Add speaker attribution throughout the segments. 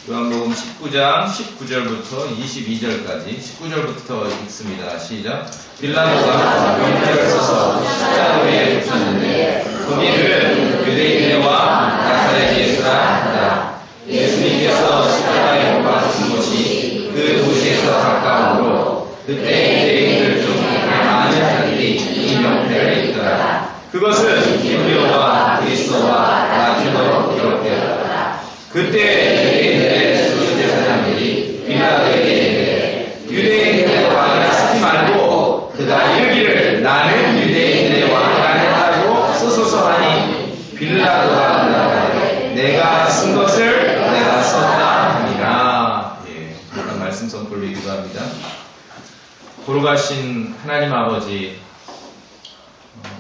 Speaker 1: 요한복음 19장 19절부터 22절까지 19절부터 읽습니다. 시작. 빌라도가 명패를 써서 십자가에 붙였는데 거기를 유대인의 왕 나사렛 예수라 한다. 예수님께서 십자가에 못 박히신 곳이 그 도시에서 가까우므로 그때 유대인들 중 많은 자들이 이 명패를 읽더라. 그것은 히브리어와 그리스어와 라틴어로 기록되었다. 그때 유대인들의 주지사장들이 빌라도에게 유대인들의 왕이라 쓰지 말고 그가 이르기를 나는 유대인들의 왕이라 했다고 쓰소서 하니 빌라도가 나가되 내가 쓴 것을 내가 썼다 하니라. 잠깐 말씀 선포를 기도합니다. 돌아가신 하나님 아버지,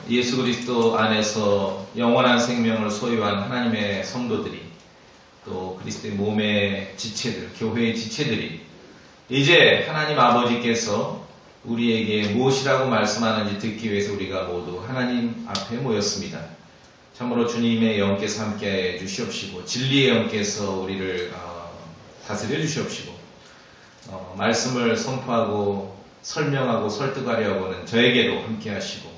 Speaker 1: 예수 그리스도 안에서 영원한 생명을 소유한 하나님의 성도들이 또 그리스도의 몸의 지체들, 교회의 지체들이 이제 하나님 아버지께서 우리에게 무엇이라고 말씀하는지 듣기 위해서 우리가 모두 하나님 앞에 모였습니다. 참으로 주님의 영께서 함께해 주시옵시고 진리의 영께서 우리를 다스려 주시옵시고 말씀을 선포하고 설명하고 설득하려 하고는 저에게도 함께 하시고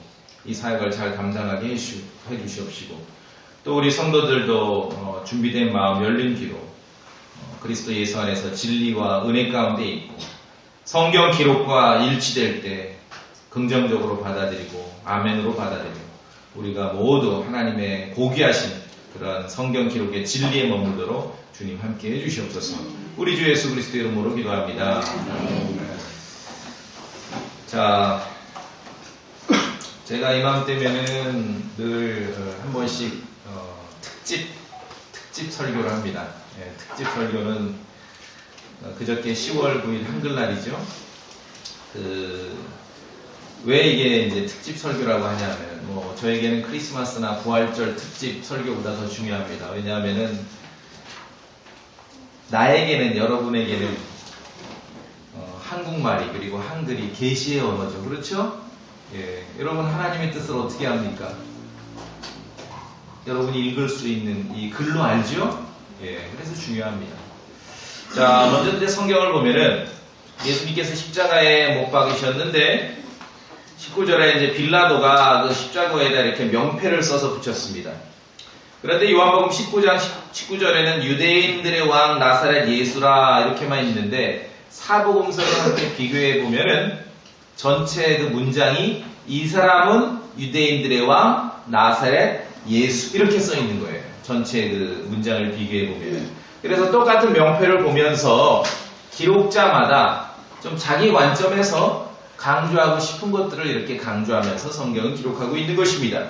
Speaker 1: 이 사역을 잘 담당하게 해 주시옵시고 또 우리 성도들도 준비된 마음 열린 귀로 그리스도 예수 안에서 진리와 은혜 가운데 있고 성경 기록과 일치될 때 긍정적으로 받아들이고 아멘으로 받아들이고 우리가 모두 하나님의 고귀하신 그런 성경 기록의 진리에 머물도록 주님 함께 해주시옵소서. 우리 주 예수 그리스도 이름으로 기도합니다. 자, 제가 이맘때면은 늘 한 번씩 특집 설교를 합니다. 특집 설교는 그저께 10월 9일 한글날이죠. 왜 이게 이제 특집 설교라고 하냐면, 저에게는 크리스마스나 부활절 특집 설교보다 더 중요합니다. 왜냐하면은, 나에게는, 여러분에게는, 한국말이, 그리고 한글이 계시의 언어죠. 그렇죠? 여러분, 하나님의 뜻을 어떻게 합니까? 여러분이 읽을 수 있는 이 글로 알죠? 그래서 중요합니다. 자, 먼저 이제 성경을 보면은, 예수님께서 십자가에 못 박이셨는데, 19절에 이제 빌라도가 그 십자가에다 이렇게 명패를 써서 붙였습니다. 그런데 요한복음 19장 19절에는 유대인들의 왕 나사렛 예수라 이렇게만 있는데 사복음서를 함께 비교해 보면은 전체 그 문장이 이 사람은 유대인들의 왕 나사렛 예수 이렇게 써 있는 거예요. 전체 그 문장을 비교해 보면은. 그래서 똑같은 명패를 보면서 기록자마다 좀 자기 관점에서 강조하고 싶은 것들을 이렇게 강조하면서 성경은 기록하고 있는 것입니다.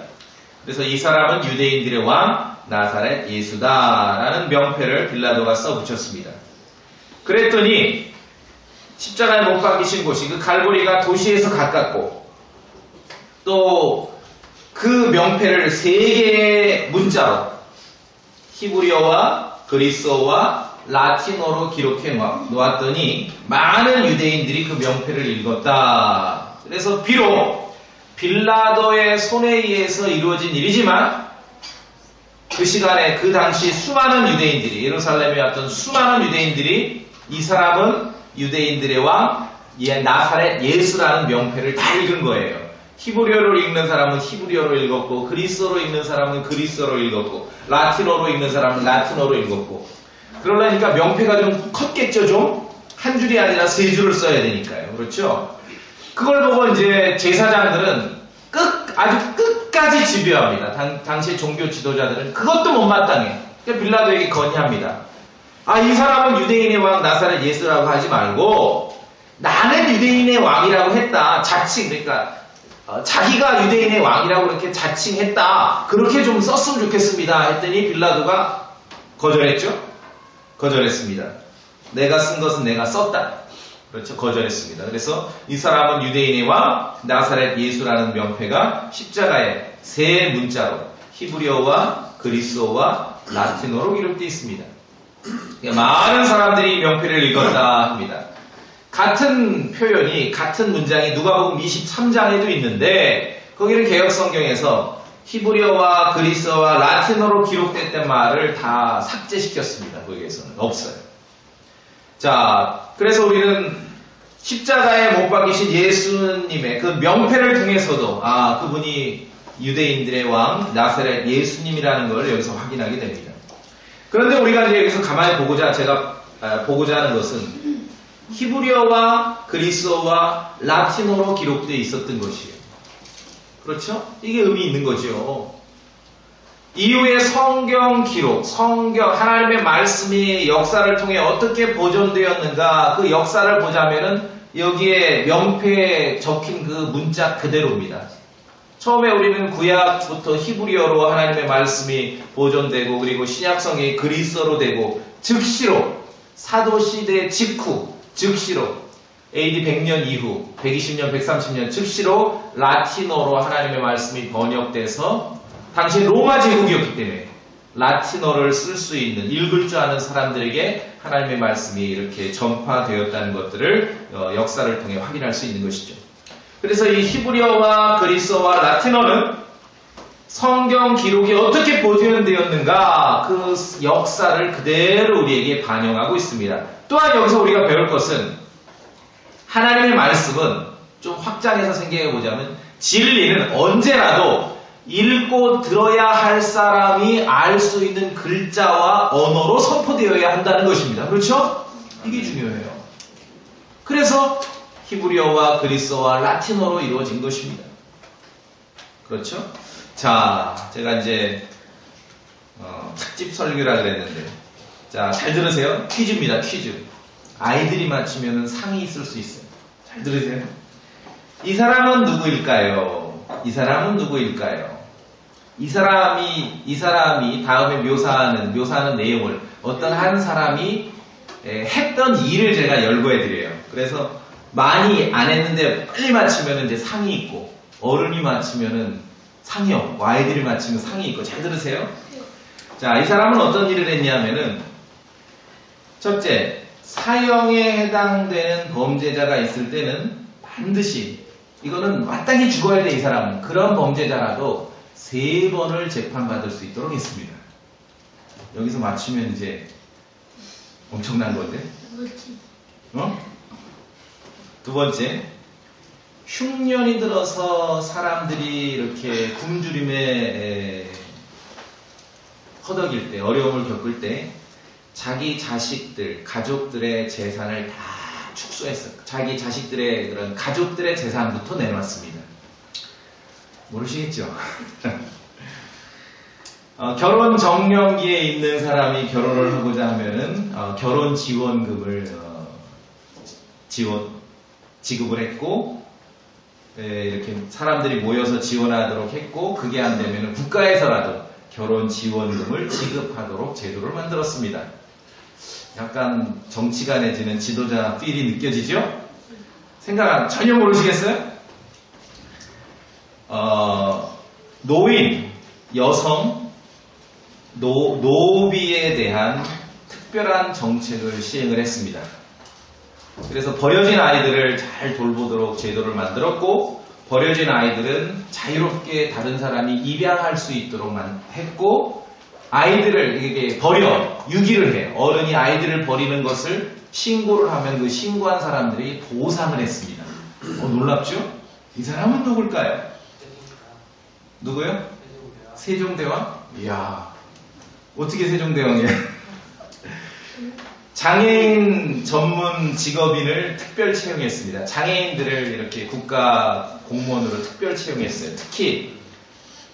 Speaker 1: 그래서 이 사람은 유대인들의 왕 나사렛 예수다라는 명패를 빌라도가 써붙였습니다. 그랬더니 십자가에 못 박히신 곳이 그 갈보리가 도시에서 가깝고 또 그 명패를 세 개의 문자로 히브리어와 그리스어와 라틴어로 기록해 놓았더니 많은 유대인들이 그 명패를 읽었다. 그래서 비록 빌라도의 손에 의해서 이루어진 일이지만 그 시간에 그 당시 수많은 유대인들이 예루살렘에 왔던 수많은 유대인들이 이 사람은 유대인들의 왕 나사렛 예수라는 명패를 다 읽은 거예요. 히브리어로 읽는 사람은 히브리어로 읽었고 그리스어로 읽는 사람은 그리스어로 읽었고 라틴어로 읽는 사람은 라틴어로 읽었고 그러려니까 명패가 좀 컸겠죠. 좀 한 줄이 아니라 세 줄을 써야 되니까요. 그렇죠? 그걸 보고 이제 제사장들은 아주 끝까지 집요합니다. 당시 종교 지도자들은 그것도 못마땅해. 그러니까 빌라도에게 건의합니다. 이 사람은 유대인의 왕 나사렛 예수라고 하지 말고 나는 유대인의 왕이라고 했다. 자칭 그러니까 자기가 유대인의 왕이라고 그렇게 자칭했다. 그렇게 좀 썼으면 좋겠습니다. 했더니 빌라도가 거절했죠. 거절했습니다. 내가 쓴 것은 내가 썼다. 그렇죠. 거절했습니다. 그래서 이 사람은 유대인의 왕 나사렛 예수라는 명패가 십자가에 세 문자로 히브리어와 그리스어와 라틴어로 기록되어 있습니다. 많은 사람들이 이 명패를 읽었다 합니다. 같은 표현이 같은 문장이 누가복음 23장에도 있는데 거기는 개역성경에서 히브리어와 그리스어와 라틴어로 기록됐던 말을 다 삭제시켰습니다. 거기에서는 없어요. 자, 그래서 우리는 십자가에 못 박히신 예수님의 그 명패를 통해서도 그분이 유대인들의 왕 나사렛 예수님이라는 걸 여기서 확인하게 됩니다. 그런데 우리가 이제 여기서 가만히 제가 보고자 하는 것은 히브리어와 그리스어와 라틴어로 기록되어 있었던 것이에요. 그렇죠? 이게 의미 있는 거죠. 이후에 성경 기록, 하나님의 말씀이 역사를 통해 어떻게 보존되었는가 그 역사를 보자면은 여기에 명패에 적힌 그 문자 그대로입니다. 처음에 우리는 구약부터 히브리어로 하나님의 말씀이 보존되고 그리고 신약성이 그리스어로 되고 즉시로 사도시대 직후 즉시로 AD 100년 이후 120년 130년 즉시로 라틴어로 하나님의 말씀이 번역돼서 당시 로마 제국이었기 때문에 라틴어를 쓸 수 있는 읽을 줄 아는 사람들에게 하나님의 말씀이 이렇게 전파되었다는 것들을 역사를 통해 확인할 수 있는 것이죠. 그래서 이 히브리어와 그리스어와 라틴어는 성경 기록이 어떻게 보존되었는가 그 역사를 그대로 우리에게 반영하고 있습니다. 또한 여기서 우리가 배울 것은 하나님의 말씀은 좀 확장해서 생각해 보자면 진리는 언제라도 읽고 들어야 할 사람이 알 수 있는 글자와 언어로 선포되어야 한다는 것입니다. 그렇죠? 이게 중요해요. 그래서 히브리어와 그리스어와 라틴어로 이루어진 것입니다. 그렇죠? 자, 제가 이제 특집 설교라 그랬는데 자, 잘 들으세요. 퀴즈입니다. 퀴즈. 아이들이 맞추면 상이 있을 수 있어요. 잘 들으세요. 이 사람은 누구일까요? 이 사람은 누구일까요? 이 사람이 다음에 묘사하는 내용을 어떤 한 사람이 했던 일을 제가 열거해 드려요. 그래서 많이 안 했는데 빨리 맞추면 이제 상이 있고 어른이 맞추면은 상이 없고 아이들이 맞추면 상이 있고 잘 들으세요. 자, 이 사람은 어떤 일을 했냐면은 첫째, 사형에 해당되는 범죄자가 있을 때는 반드시 이거는 마땅히 죽어야 돼 이 사람은 그런 범죄자라도 3번을 재판받을 수 있도록 했습니다. 여기서 맞추면 이제 엄청난 건데. 두 번째, 흉년이 들어서 사람들이 이렇게 굶주림에 허덕일 때, 어려움을 겪을 때 자기 자식들, 가족들의 재산을 다 축소했어요. 자기 자식들의 그런 가족들의 재산부터 내놨습니다. 모르시겠죠? 결혼 정년기에 있는 사람이 결혼을 하고자 하면은 결혼 지원금을 지급을 했고 이렇게 사람들이 모여서 지원하도록 했고 그게 안 되면은 국가에서라도 결혼 지원금을 지급하도록 제도를 만들었습니다. 약간 정치가 내지는 지도자 필이 느껴지죠? 전혀 모르시겠어요? 노인, 여성, 노비에 대한 특별한 정책을 시행을 했습니다. 그래서 버려진 아이들을 잘 돌보도록 제도를 만들었고 버려진 아이들은 자유롭게 다른 사람이 입양할 수 있도록 했고 아이들을 이렇게 유기를 해요. 어른이 아이들을 버리는 것을 신고를 하면 그 신고한 사람들이 보상을 했습니다. 놀랍죠? 이 사람은 누굴까요? 누구요? 세종대왕? 이야, 어떻게 세종대왕이에요? 장애인 전문 직업인을 특별 채용했습니다. 장애인들을 이렇게 국가 공무원으로 특별 채용했어요. 특히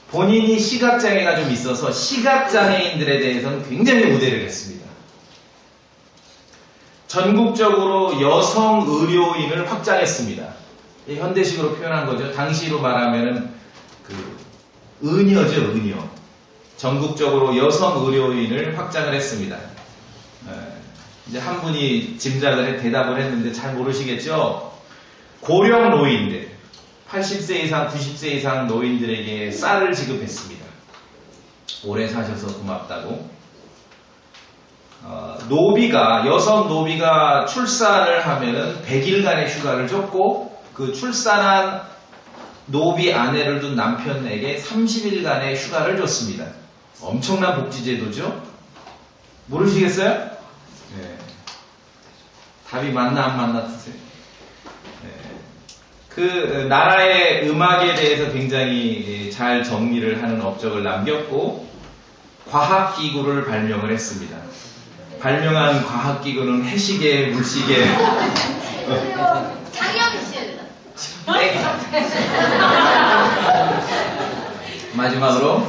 Speaker 1: 본인이 시각장애가 좀 있어서 시각장애인들에 대해서는 굉장히 우대를 했습니다. 전국적으로 여성 의료인을 확장했습니다. 현대식으로 표현한 거죠. 당시로 말하면은 은여죠, 은여. 전국적으로 여성 의료인을 확장을 했습니다. 이제 한 분이 대답을 했는데 잘 모르시겠죠? 고령 노인들, 80세 이상, 90세 이상 노인들에게 쌀을 지급했습니다. 오래 사셔서 고맙다고. 여성 노비가 출산을 하면은 100일간의 휴가를 줬고, 그 출산한 노비 아내를 둔 남편에게 30일간의 휴가를 줬습니다. 엄청난 복지제도죠? 모르시겠어요? 네. 답이 맞나 안 맞나 드세요. 그 나라의 음악에 대해서 굉장히 잘 정리를 하는 업적을 남겼고 과학기구를 발명을 했습니다. 발명한 과학기구는 해시계, 물시계.
Speaker 2: 장영실.
Speaker 1: 마지막으로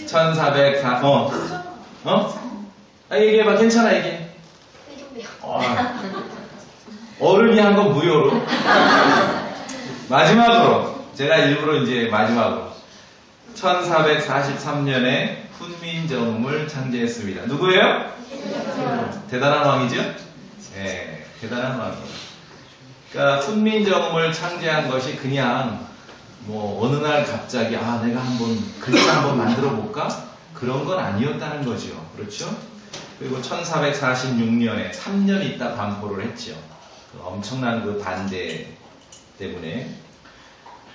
Speaker 1: 1404. 얘기해봐. 괜찮아 얘기해. 어른이 한 건 무효로. 마지막으로 제가 일부러 이제 마지막으로 1443년에 훈민정음을 창제했습니다. 누구예요? 대단한 왕이죠? 네, 대단한 왕이에요. 그러니까 훈민정음을 창제한 것이 그냥 뭐 어느 날 갑자기 내가 한번 글자 한번 만들어 볼까? 그런 건 아니었다는 거죠. 그렇죠? 그리고 1446년에 3년 있다 반포를 했죠. 그 엄청난 그 반대 때문에.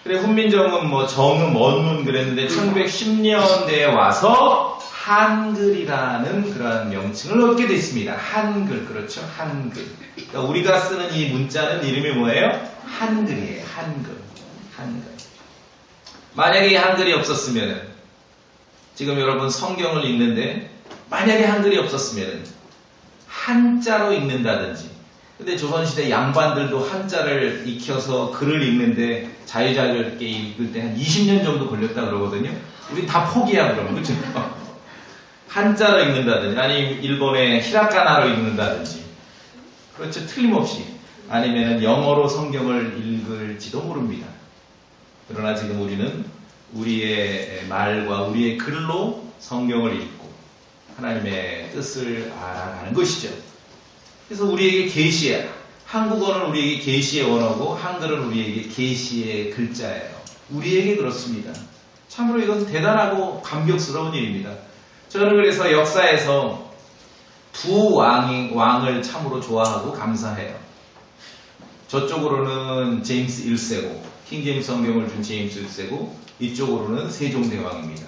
Speaker 1: 그래 훈민정음 뭐 정음 원문 그랬는데 1910년대에 와서 한글이라는 그런 명칭을 얻게 됐습니다. 한글. 그렇죠? 한글. 그러니까 우리가 쓰는 이 문자는 이름이 뭐예요? 한글이에요. 한글. 만약에 이 한글이 없었으면 지금 여러분 성경을 읽는데 만약에 한글이 없었으면 한자로 읽는다든지. 근데 조선시대 양반들도 한자를 익혀서 글을 읽는데 자유자재롭게 읽을 때 한 20년 정도 걸렸다 그러거든요. 우리 다 포기야 그러면. 그렇죠? 한자로 읽는다든지 아니면 일본의 히라카나로 읽는다든지. 그렇죠. 틀림없이. 아니면 영어로 성경을 읽을지도 모릅니다. 그러나 지금 우리는 우리의 말과 우리의 글로 성경을 읽고 하나님의 뜻을 알아가는 것이죠. 그래서 우리에게 계시야. 한국어는 우리에게 계시의 언어고 한글은 우리에게 계시의 글자예요. 우리에게 그렇습니다. 참으로 이건 대단하고 감격스러운 일입니다. 저는 그래서 역사에서 두 왕을 참으로 좋아하고 감사해요. 저쪽으로는 제임스 1세고 킹제임스 성경을 준 제임스 1세고 이쪽으로는 세종대왕입니다.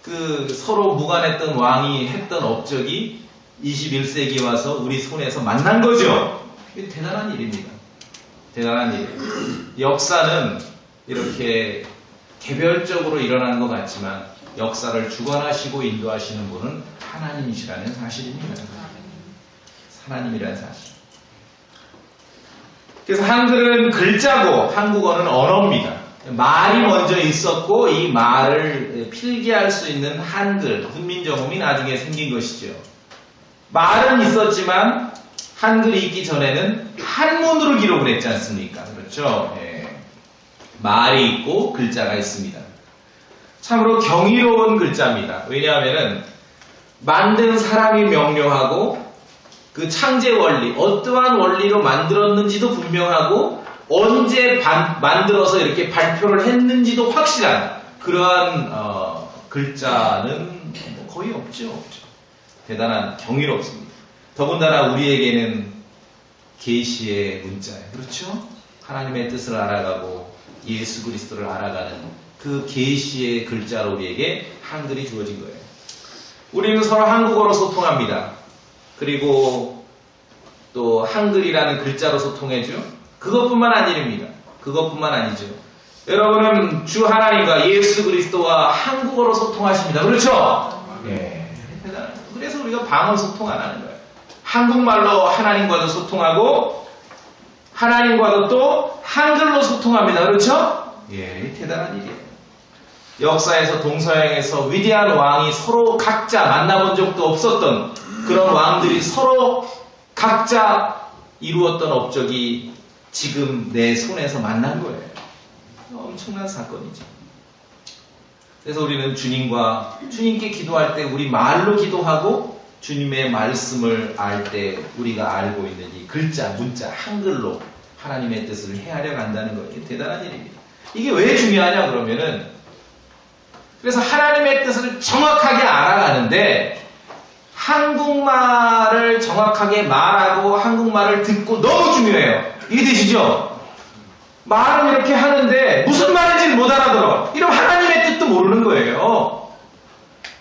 Speaker 1: 그 서로 무관했던 왕이 했던 업적이 21세기 와서 우리 손에서 만난 거죠. 이게 대단한 일입니다. 대단한 일. 역사는 이렇게 개별적으로 일어나는 것 같지만 역사를 주관하시고 인도하시는 분은 하나님이시라는 사실입니다. 하나님이라는 사실. 그래서 한글은 글자고 한국어는 언어입니다. 말이 먼저 있었고 이 말을 필기할 수 있는 한글, 훈민정음이 나중에 생긴 것이죠. 말은 있었지만 한글이 있기 전에는 한문으로 기록을 했지 않습니까? 그렇죠? 말이 있고 글자가 있습니다. 참으로 경이로운 글자입니다. 왜냐하면 만든 사람이 명료하고 그 창제 원리, 어떠한 원리로 만들었는지도 분명하고 언제 만들어서 이렇게 발표를 했는지도 확실한 그러한 글자는 거의 없죠. 대단한 경이롭습니다. 더군다나 우리에게는 계시의 문자예요. 그렇죠? 하나님의 뜻을 알아가고 예수 그리스도를 알아가는 그 계시의 글자로 우리에게 한글이 주어진 거예요. 우리는 서로 한국어로 소통합니다. 그리고 또 한글이라는 글자로 소통해죠. 그것뿐만 아닙니다. 그것뿐만 아니죠. 여러분은 주 하나님과 예수 그리스도와 한국어로 소통하십니다. 그렇죠? 그래서 우리가 방언 소통 안 하는 거예요. 한국말로 하나님과도 소통하고 하나님과도 또 한글로 소통합니다. 그렇죠? 대단한 일이에요. 역사에서 동서양에서 위대한 왕이 서로 각자 만나본 적도 없었던 그런 왕들이 서로 각자 이루었던 업적이 지금 내 손에서 만난 거예요. 엄청난 사건이죠. 그래서 우리는 주님께 기도할 때 우리 말로 기도하고 주님의 말씀을 알 때 우리가 알고 있는 이 글자, 문자, 한글로 하나님의 뜻을 헤아려 간다는 거예요. 대단한 일입니다. 이게 왜 중요하냐 그러면은 그래서 하나님의 뜻을 정확하게 알아가는데 한국말을 정확하게 말하고 한국말을 듣고 너무 중요해요. 이해되시죠? 말은 이렇게 하는데 무슨 말인지는 못 알아들어. 이러면 하나님의 뜻도 모르는 거예요.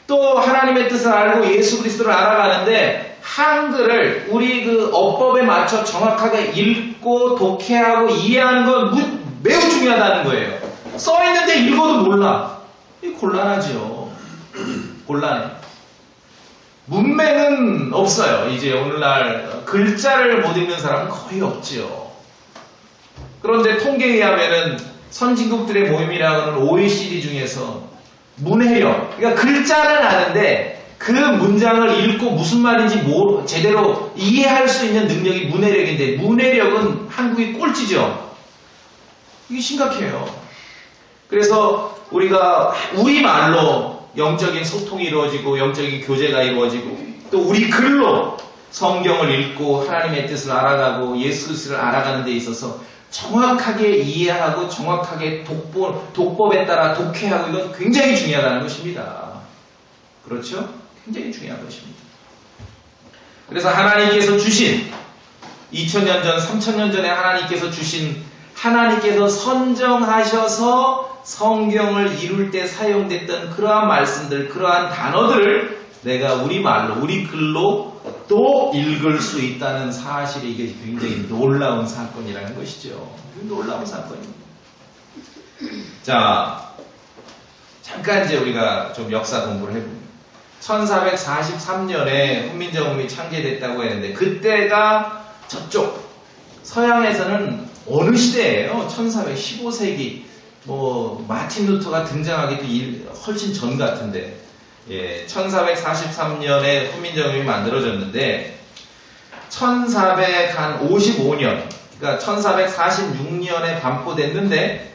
Speaker 1: 또 하나님의 뜻을 알고 예수 그리스도를 알아가는데 한글을 우리 그 어법에 맞춰 정확하게 읽고 독해하고 이해하는 건 매우 중요하다는 거예요. 써있는데 읽어도 몰라. 이거 곤란하죠. 곤란해. 문맹은 없어요. 이제 오늘날 글자를 못 읽는 사람은 거의 없지요. 그런데 통계에 의하면은 선진국들의 모임이라고 하는 OECD 중에서 문해력, 그러니까 글자는 아는데 그 문장을 읽고 무슨 말인지 제대로 이해할 수 있는 능력이 문해력인데 문해력은 한국이 꼴찌죠. 이게 심각해요. 그래서 우리가 우리말로 영적인 소통이 이루어지고 영적인 교제가 이루어지고 또 우리 글로 성경을 읽고 하나님의 뜻을 알아가고 예수 그리스도를 알아가는 데 있어서 정확하게 이해하고 정확하게 독법에 따라 독해하고 이건 굉장히 중요하다는 것입니다. 그렇죠? 굉장히 중요한 것입니다. 그래서 하나님께서 주신 2000년 전, 3000년 전에 하나님께서 주신 하나님께서 선정하셔서 성경을 이룰 때 사용됐던 그러한 말씀들, 그러한 단어들을 내가 우리말로, 우리 글로 또 읽을 수 있다는 사실이 이게 굉장히 놀라운 사건이라는 것이죠. 놀라운 사건입니다. 자, 잠깐 이제 우리가 좀 역사 공부를 해봅니다. 1443년에 훈민정음이 창제됐다고 했는데 그때가 저쪽 서양에서는 어느 시대예요? 1415세기 마틴 루터가 등장하기도 훨씬 전 같은데 1443년에 훈민정음이 만들어졌는데 1455년 그러니까 1446년에 반포됐는데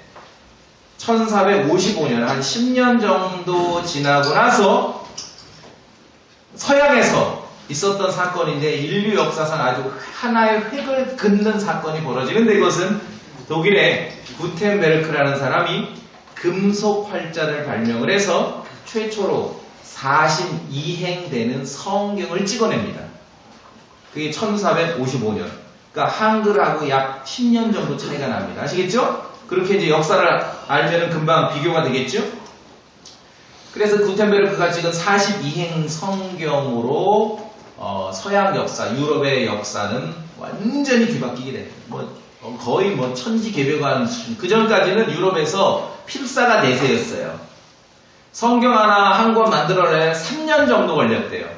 Speaker 1: 1455년 한 10년 정도 지나고 나서 서양에서 있었던 사건인데 인류 역사상 아주 하나의 획을 긋는 사건이 벌어지는데 이것은 독일의 구텐베르크라는 사람이 금속 활자를 발명을 해서 최초로 42행 되는 성경을 찍어냅니다. 그게 1455년. 그러니까 한글하고 약 10년 정도 차이가 납니다. 아시겠죠? 그렇게 이제 역사를 알면은 금방 비교가 되겠죠? 그래서 구텐베르크가 찍은 42행 성경으로 서양 역사, 유럽의 역사는 완전히 뒤바뀌게 됩니다. 거의 천지개벽한 수준. 그 전까지는 유럽에서 필사가 내세였어요. 성경 하나 한 권 만들어내 3년 정도 걸렸대요.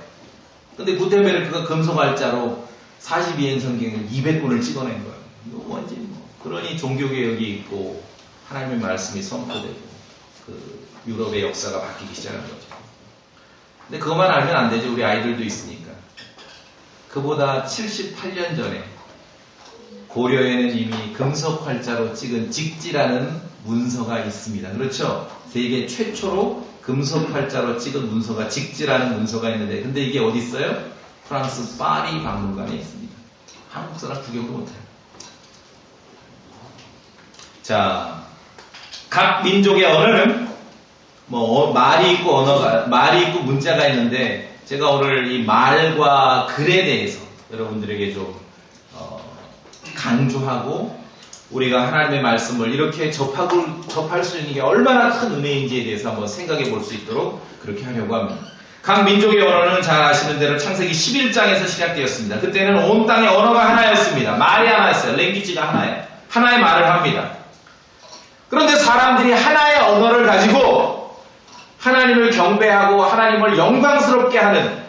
Speaker 1: 근데 구텐베르크가 금속활자로 42행 성경을 200권을 찍어낸 거예요. 이거 완전히 그러니 종교개혁이 있고 하나님의 말씀이 선포되고 그 유럽의 역사가 바뀌기 시작한 거죠. 근데 그것만 알면 안 되죠. 우리 아이들도 있으니까. 그보다 78년 전에 고려에는 이미 금속 활자로 찍은 직지라는 문서가 있습니다. 그렇죠? 세계 최초로 금속 활자로 찍은 문서가 직지라는 문서가 있는데 근데 이게 어디 있어요? 프랑스 파리 박물관에 있습니다. 한국 사람 구경도 못해요. 자, 각 민족의 언어는 말이 있고 말이 있고 문자가 있는데 제가 오늘 이 말과 글에 대해서 여러분들에게 좀 강조하고 우리가 하나님의 말씀을 이렇게 접할 수 있는 게 얼마나 큰 은혜인지에 대해서 한번 생각해 볼 수 있도록 그렇게 하려고 합니다. 각 민족의 언어는 잘 아시는 대로 창세기 11장에서 시작되었습니다. 그때는 온 땅의 언어가 하나였습니다. 말이 하나였어요. 랭귀지가 하나예요. 하나의 말을 합니다. 그런데 사람들이 하나의 언어를 가지고 하나님을 경배하고 하나님을 영광스럽게 하는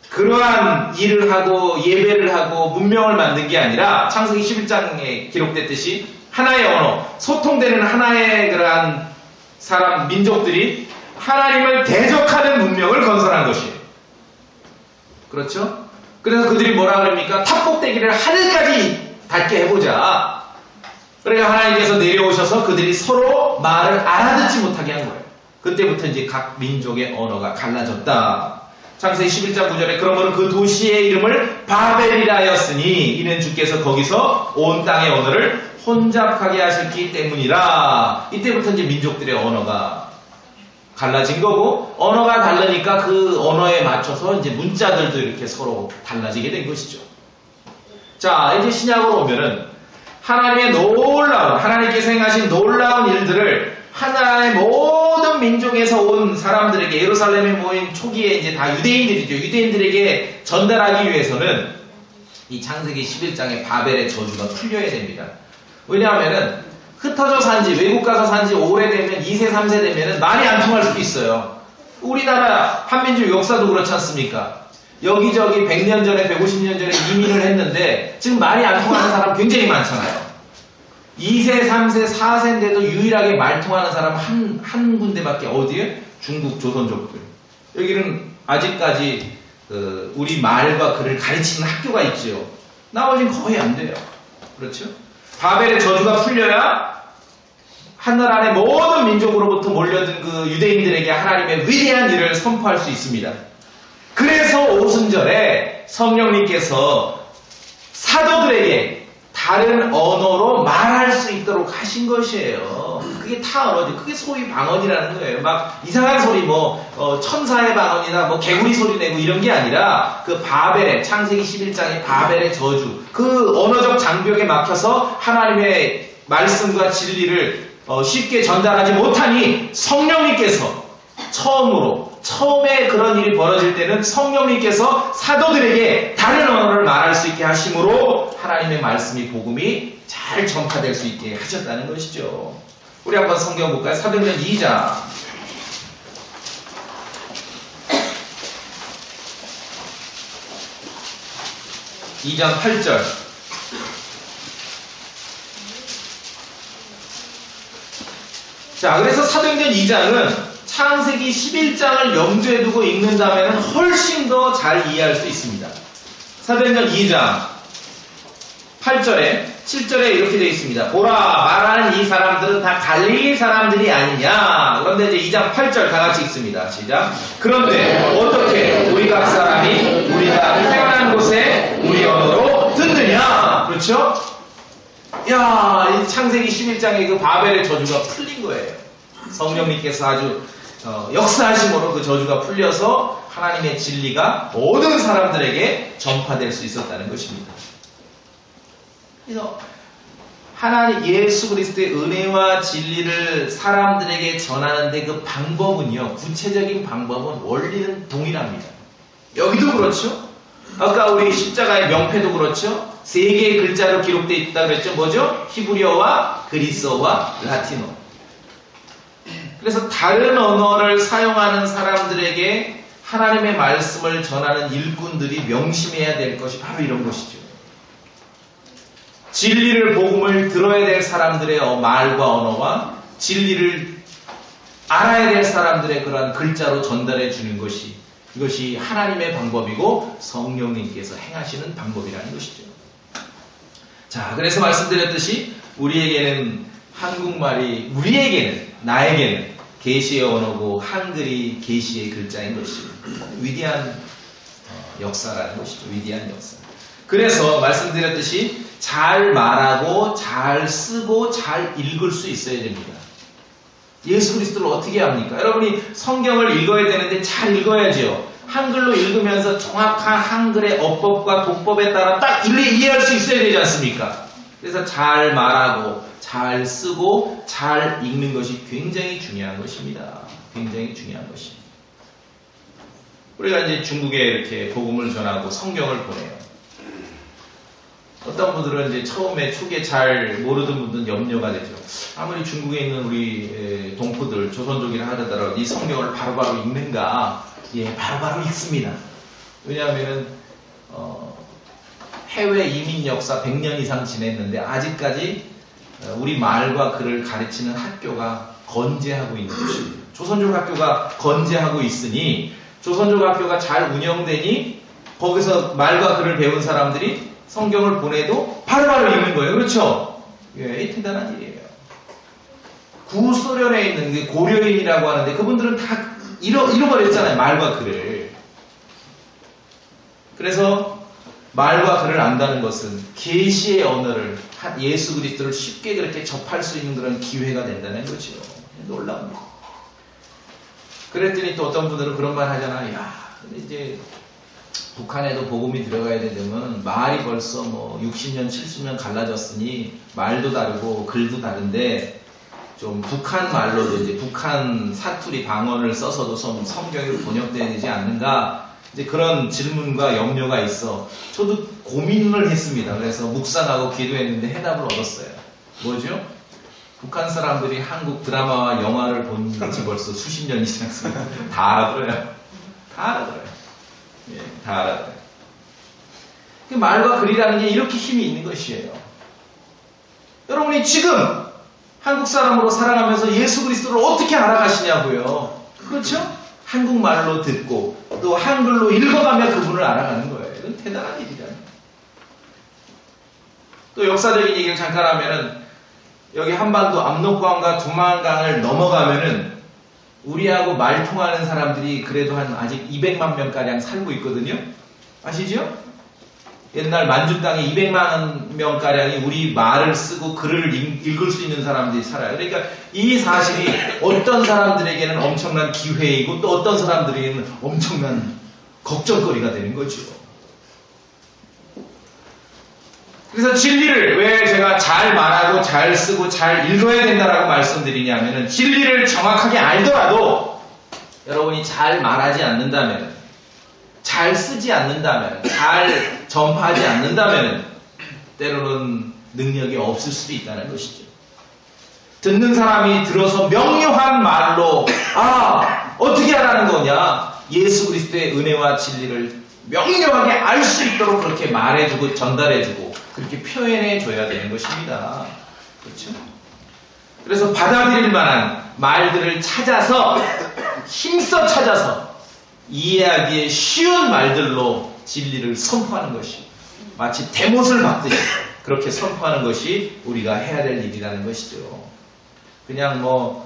Speaker 1: 그러한 일을 하고 예배를 하고 문명을 만든 게 아니라 창세기 11장에 기록됐듯이 하나의 언어, 소통되는 하나의 그러한 사람, 민족들이 하나님을 대적하는 문명을 건설한 것이에요. 그렇죠? 그래서 그들이 뭐라 그럽니까? 탑꼭대기를 하늘까지 닿게 해보자. 그러니까 하나님께서 내려오셔서 그들이 서로 말을 알아듣지 못하게 한 거예요. 그때부터 이제 각 민족의 언어가 갈라졌다. 창세기 11장 9절에 그러므로 그 도시의 이름을 바벨이라 하였으니 이는 주께서 거기서 온 땅의 언어를 혼잡하게 하셨기 때문이라. 이때부터 이제 민족들의 언어가 갈라진 거고 언어가 다르니까 그 언어에 맞춰서 이제 문자들도 이렇게 서로 달라지게 된 것이죠. 자, 이제 신약으로 오면은 하나님의 놀라운, 하나님께서 행하신 놀라운 일들을 하나의 모든 민족에서 온 사람들에게 예루살렘에 모인 초기에 이제 다 유대인들이죠. 유대인들에게 전달하기 위해서는 이 창세기 11장의 바벨의 저주가 풀려야 됩니다. 왜냐하면은 흩어져 산지 외국 가서 산지 오래되면 2세 3세 되면은 말이 안 통할 수도 있어요. 우리나라 한민족 역사도 그렇지 않습니까? 여기저기 100년 전에 150년 전에 이민을 했는데 지금 말이 안 통하는 사람 굉장히 많잖아요. 2세, 3세, 4세인데도 유일하게 말 통하는 사람 한 군데밖에 어디에? 중국 조선족들. 여기는 아직까지 우리 말과 글을 가르치는 학교가 있죠. 나머지는 거의 안 돼요. 그렇죠? 바벨의 저주가 풀려야 하늘 안에 모든 민족으로부터 몰려든 그 유대인들에게 하나님의 위대한 일을 선포할 수 있습니다. 그래서 오순절에 성령님께서 사도들에게 다른 언어로 말할 수 있도록 하신 것이에요. 그게 타언어지. 그게 소위 방언이라는 거예요. 막 이상한 소리, 천사의 방언이나 개구리 소리 내고 이런 게 아니라 그 바벨의, 창세기 11장의 바벨의 저주, 그 언어적 장벽에 막혀서 하나님의 말씀과 진리를 쉽게 전달하지 못하니 성령님께서 처음에 그런 일이 벌어질 때는 성령님께서 사도들에게 다른 언어를 말할 수 있게 하심으로 하나님의 말씀이 복음이 잘 전파될 수 있게 하셨다는 것이죠. 우리 한번 성경 볼까요? 사도행전 2장 2장 8절. 자, 그래서 사도행전 2장은 창세기 11장을 염두에 두고 읽는다면 훨씬 더 잘 이해할 수 있습니다. 사도행전 2장 8절에 7절에 이렇게 되어 있습니다. 보라, 말하는 이 사람들은 다 갈릴리 사람들이 아니냐. 그런데 이제 2장 8절 다 같이 읽습니다. 시작. 그런데 어떻게 우리 각 사람이 우리가 태어난 곳에 우리 언어로 듣느냐. 그렇죠? 야, 이 창세기 11장의 그 바벨의 저주가 풀린 거예요. 성령님께서 아주 역사하심으로 그 저주가 풀려서 하나님의 진리가 모든 사람들에게 전파될 수 있었다는 것입니다. 그래서 하나님 예수 그리스도의 은혜와 진리를 사람들에게 전하는데 그 방법은요, 구체적인 방법은 원리는 동일합니다. 여기도 그렇죠. 아까 우리 십자가의 명패도 그렇죠. 세 개의 글자로 기록되어 있다 그랬죠. 뭐죠? 히브리어와 그리스어와 라틴어. 그래서 다른 언어를 사용하는 사람들에게 하나님의 말씀을 전하는 일꾼들이 명심해야 될 것이 바로 이런 것이죠. 진리를 복음을 들어야 될 사람들의 말과 언어와 진리를 알아야 될 사람들의 그러한 글자로 전달해 주는 것이 이것이 하나님의 방법이고 성령님께서 행하시는 방법이라는 것이죠. 자, 그래서 말씀드렸듯이 우리에게는 한국말이 나에게는 계시의 언어고 한글이 계시의 글자인 것입니다. 위대한 역사라는 것이죠. 위대한 역사. 그래서 말씀드렸듯이 잘 말하고 잘 쓰고 잘 읽을 수 있어야 됩니다. 예수 그리스도를 어떻게 합니까? 여러분이 성경을 읽어야 되는데 잘 읽어야죠. 한글로 읽으면서 정확한 한글의 어법과 독법에 따라 딱 이해할 수 있어야 되지 않습니까? 그래서 잘 말하고 잘 쓰고 잘 읽는 것이 굉장히 중요한 것입니다. 굉장히 중요한 것입니다. 우리가 이제 중국에 이렇게 복음을 전하고 성경을 보내요. 어떤 분들은 이제 처음에 초기에 잘 모르던 분들은 염려가 되죠. 아무리 중국에 있는 우리 동포들, 조선족이라 하더라도 이 성경을 바로바로 읽는가? 예, 바로바로 읽습니다. 왜냐하면은 해외 이민 역사 100년 이상 지냈는데 아직까지 우리 말과 글을 가르치는 학교가 건재하고 있는 것입니다. 조선족 학교가 건재하고 있으니 조선족 학교가 잘 운영되니 거기서 말과 글을 배운 사람들이 성경을 보내도 바로바로 읽는 거예요. 그렇죠? 예, 대단한 일이에요. 구소련에 있는 고려인이라고 하는데 그분들은 다 잃어버렸잖아요. 말과 글을. 그래서 말과 글을 안다는 것은 계시의 언어를 예수 그리스도를 쉽게 그렇게 접할 수 있는 그런 기회가 된다는 거죠. 놀라운 거. 그랬더니 또 어떤 분들은 그런 말 하잖아요. 야, 근데 이제 북한에도 복음이 들어가야 되려면 말이 벌써 60년, 70년 갈라졌으니 말도 다르고 글도 다른데 좀 북한 말로도 이제 북한 사투리 방언을 써서도 좀 성경이 번역되지 않는가 이제 그런 질문과 염려가 있어. 저도 고민을 했습니다. 그래서 묵상하고 기도했는데 해답을 얻었어요. 뭐죠? 북한 사람들이 한국 드라마와 영화를 본 지 벌써 수십 년 이상 다 알아들어요. 다 알아들어요. 예, 다 알아들어요. 말과 글이라는 게 이렇게 힘이 있는 것이에요. 여러분이 지금 한국 사람으로 살아가면서 예수 그리스도를 어떻게 알아가시냐고요. 그렇죠? 한국말로 듣고 또 한글로 읽어가며 그분을 알아가는 거예요. 이건 대단한 일이잖아요. 또 역사적인 얘기를 잠깐 하면은 여기 한반도 압록강과 두만강을 넘어가면은 우리하고 말 통하는 사람들이 그래도 한 아직 200만 명가량 살고 있거든요. 아시죠? 옛날 만주 땅에 200만 명가량이 우리 말을 쓰고 글을 읽을 수 있는 사람들이 살아요. 그러니까 이 사실이 어떤 사람들에게는 엄청난 기회이고 또 어떤 사람들에게는 엄청난 걱정거리가 되는 거죠. 그래서 진리를 왜 제가 잘 말하고 잘 쓰고 잘 읽어야 된다라고 말씀드리냐면은 진리를 정확하게 알더라도 여러분이 잘 말하지 않는다면 잘 쓰지 않는다면 잘 전파하지 않는다면 때로는 능력이 없을 수도 있다는 것이죠. 듣는 사람이 들어서 명료한 말로 어떻게 하라는 거냐 예수 그리스도의 은혜와 진리를 명료하게 알 수 있도록 그렇게 말해주고 전달해주고 그렇게 표현해줘야 되는 것입니다. 그렇죠? 그래서 받아들일 만한 말들을 찾아서 힘써 찾아서 이해하기에 쉬운 말들로 진리를 선포하는 것이 마치 대못을 받듯이 그렇게 선포하는 것이 우리가 해야 될 일이라는 것이죠. 그냥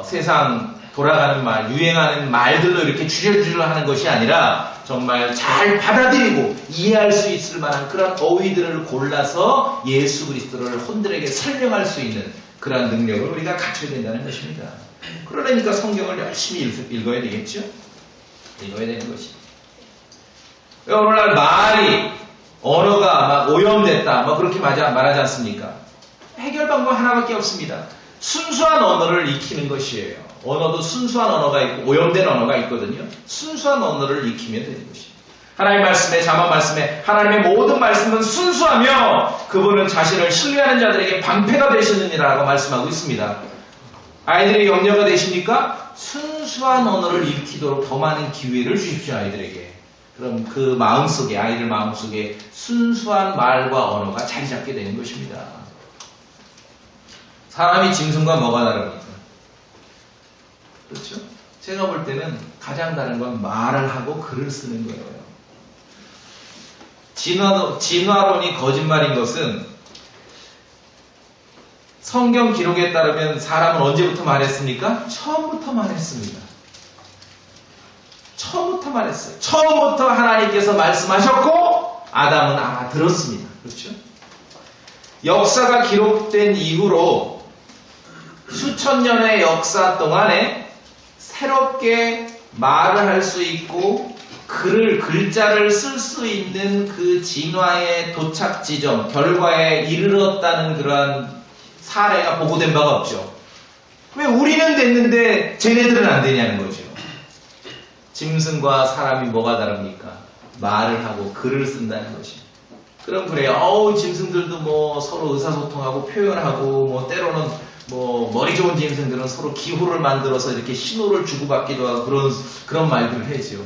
Speaker 1: 세상 돌아가는 말, 유행하는 말들로 이렇게 주절주절 하는 것이 아니라 정말 잘 받아들이고 이해할 수 있을 만한 그런 어휘들을 골라서 예수 그리스도를 혼들에게 설명할 수 있는 그런 능력을 우리가 갖춰야 된다는 것입니다. 그러니까 성경을 열심히 읽어야 되겠죠? 읽어야 되는 것이. 오늘날 말이 언어가 막 오염됐다 그렇게 말하지 않습니까? 해결 방법 하나밖에 없습니다. 순수한 언어를 익히는 것이에요. 언어도 순수한 언어가 있고 오염된 언어가 있거든요. 순수한 언어를 익히면 되는 것이에요. 하나님의 말씀에 자만 말씀에 하나님의 모든 말씀은 순수하며 그분은 자신을 신뢰하는 자들에게 방패가 되시느니라고 말씀하고 있습니다. 아이들이 염려가 되십니까? 순수한 언어를 익히도록 더 많은 기회를 주십시오. 아이들에게. 그럼 그 마음속에 아이들 마음속에 순수한 말과 언어가 자리 잡게 되는 것입니다. 사람이 짐승과 뭐가 다릅니까? 그렇죠? 제가 볼 때는 가장 다른 건 말을 하고 글을 쓰는 거예요. 진화론이 거짓말인 것은 성경 기록에 따르면 사람은 언제부터 말했습니까? 처음부터 말했습니다. 처음부터 말했어요. 처음부터 하나님께서 말씀하셨고 아담은 들었습니다. 그렇죠? 역사가 기록된 이후로 수천 년의 역사 동안에 새롭게 말을 할 수 있고 글자를 쓸 수 있는 그 진화의 도착 지점, 결과에 이르렀다는 그러한 사례가 보고된 바가 없죠. 왜 우리는 됐는데 쟤네들은 안 되냐는 거죠. 짐승과 사람이 뭐가 다릅니까? 말을 하고 글을 쓴다는 것이. 그럼 그래요. 짐승들도 서로 의사소통하고 표현하고 때로는 머리 좋은 짐승들은 서로 기호를 만들어서 이렇게 신호를 주고받기도 하고 그런 말들을 하죠.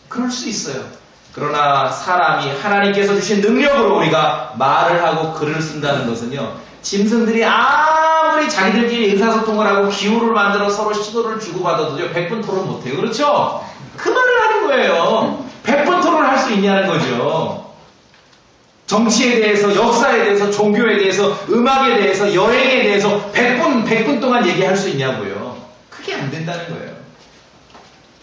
Speaker 1: 그럴 수 있어요. 그러나 사람이 하나님께서 주신 능력으로 우리가 말을 하고 글을 쓴다는 것은요. 짐승들이 아무리 자기들끼리 의사소통을 하고 기호를 만들어 서로 신호를 주고받아도요. 100분 토론 못해요. 그렇죠? 그 말을 하는 거예요. 100분 토론을 할 수 있냐는 거죠. 정치에 대해서, 역사에 대해서, 종교에 대해서, 음악에 대해서, 여행에 대해서 100분 동안 얘기할 수 있냐고요. 그게 안 된다는 거예요.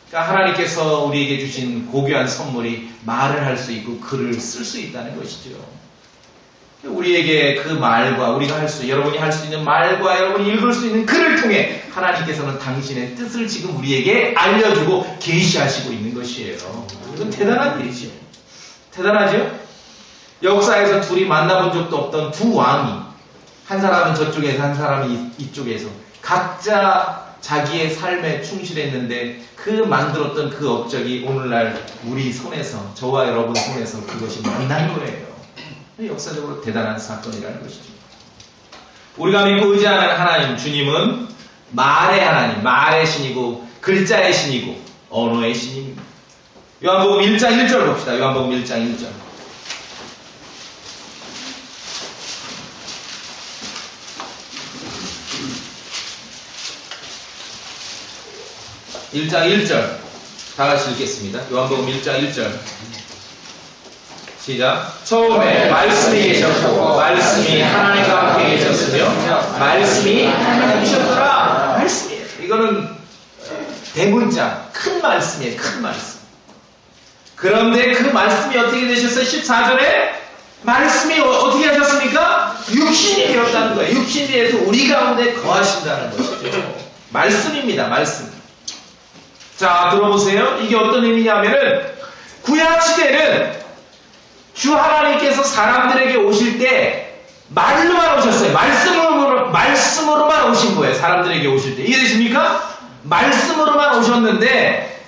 Speaker 1: 그러니까 하나님께서 우리에게 주신 고귀한 선물이 말을 할 수 있고 글을 쓸 수 있다는 것이죠. 우리에게 그 말과 여러분이 할 수 있는 말과 여러분이 읽을 수 있는 글을 통해 하나님께서는 당신의 뜻을 지금 우리에게 알려주고 계시하시고 있는 것이에요. 이건 대단한 일이죠. 대단하죠? 역사에서 둘이 만나본 적도 없던 두 왕이 한 사람은 저쪽에서 한 사람은 이쪽에서 각자 자기의 삶에 충실했는데 그 만들었던 그 업적이 오늘날 우리 손에서 저와 여러분 손에서 그것이 만난 거예요. 역사적으로 대단한 사건이라는 것이죠. 우리가 믿고 의지하는 하나님 주님은 말의 하나님, 말의 신이고 글자의 신이고 언어의 신입니다. 요한복음 1장 1절 봅시다. 요한복음 1장 1절. 1장 1절 다 같이 읽겠습니다. 요한복음 1장 1절 시작. 처음에 말씀이 계셨고 말씀이 하나님과 함께 계셨으며 말씀이 하나님이셨더라. 말씀이에요. 이거는 대문자 큰 말씀이에요. 큰 말씀. 그런데 그 말씀이 어떻게 되셨어요? 14절에 말씀이 어떻게 하셨습니까? 육신이 되었다는 거예요. 육신이 되어서 우리 가운데 거하신다는 것이죠. 말씀입니다. 말씀. 자, 들어보세요. 이게 어떤 의미냐면은 구약시대는 주 하나님께서 사람들에게 오실 때 말로만 오셨어요. 말씀으로만 오신 거예요. 사람들에게 오실 때. 이해되십니까? 말씀으로만 오셨는데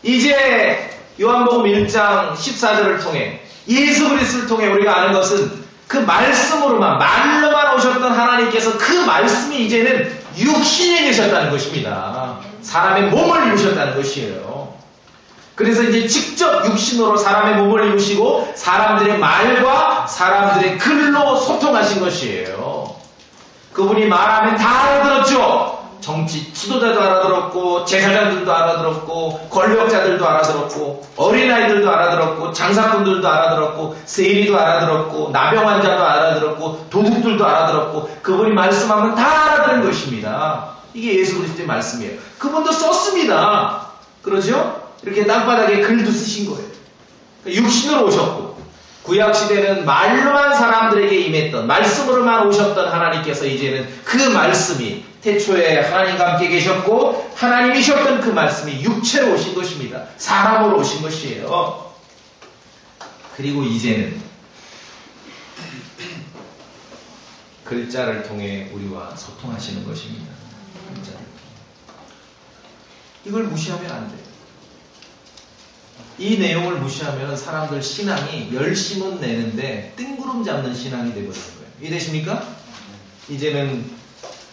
Speaker 1: 이제 요한복음 1장 14절을 통해 예수 그리스도를 통해 우리가 아는 것은 그 말씀으로만 말로만 오셨던 하나님께서 그 말씀이 이제는 육신이 되셨다는 것입니다. 사람의 몸을 이루셨다는 것이에요. 그래서 이제 직접 육신으로 사람의 몸을 이루시고 사람들의 말과 사람들의 글로 소통하신 것이에요. 그분이 말하면 다 알아들었죠. 정치 지도자도 알아들었고 제사장들도 알아들었고 권력자들도 알아들었고 어린아이들도 알아들었고 장사꾼들도 알아들었고 세리도 알아들었고 나병 환자도 알아들었고 도둑들도 알아들었고 그분이 말씀하면 다 알아들은 것입니다. 이게 예수 그리스도의 말씀이에요. 그분도 썼습니다. 그러죠? 이렇게 땅바닥에 글도 쓰신 거예요. 육신으로 오셨고 구약시대는 말로만 사람들에게 임했던 말씀으로만 오셨던 하나님께서 이제는 그 말씀이 태초에 하나님과 함께 계셨고 하나님이셨던 그 말씀이 육체로 오신 것입니다. 사람으로 오신 것이에요. 그리고 이제는 글자를 통해 우리와 소통하시는 것입니다. 글자를. 이걸 무시하면 안 돼요. 이 내용을 무시하면 사람들 신앙이 열심은 내는데 뜬구름 잡는 신앙이 되버리는 거예요. 이해되십니까? 이제는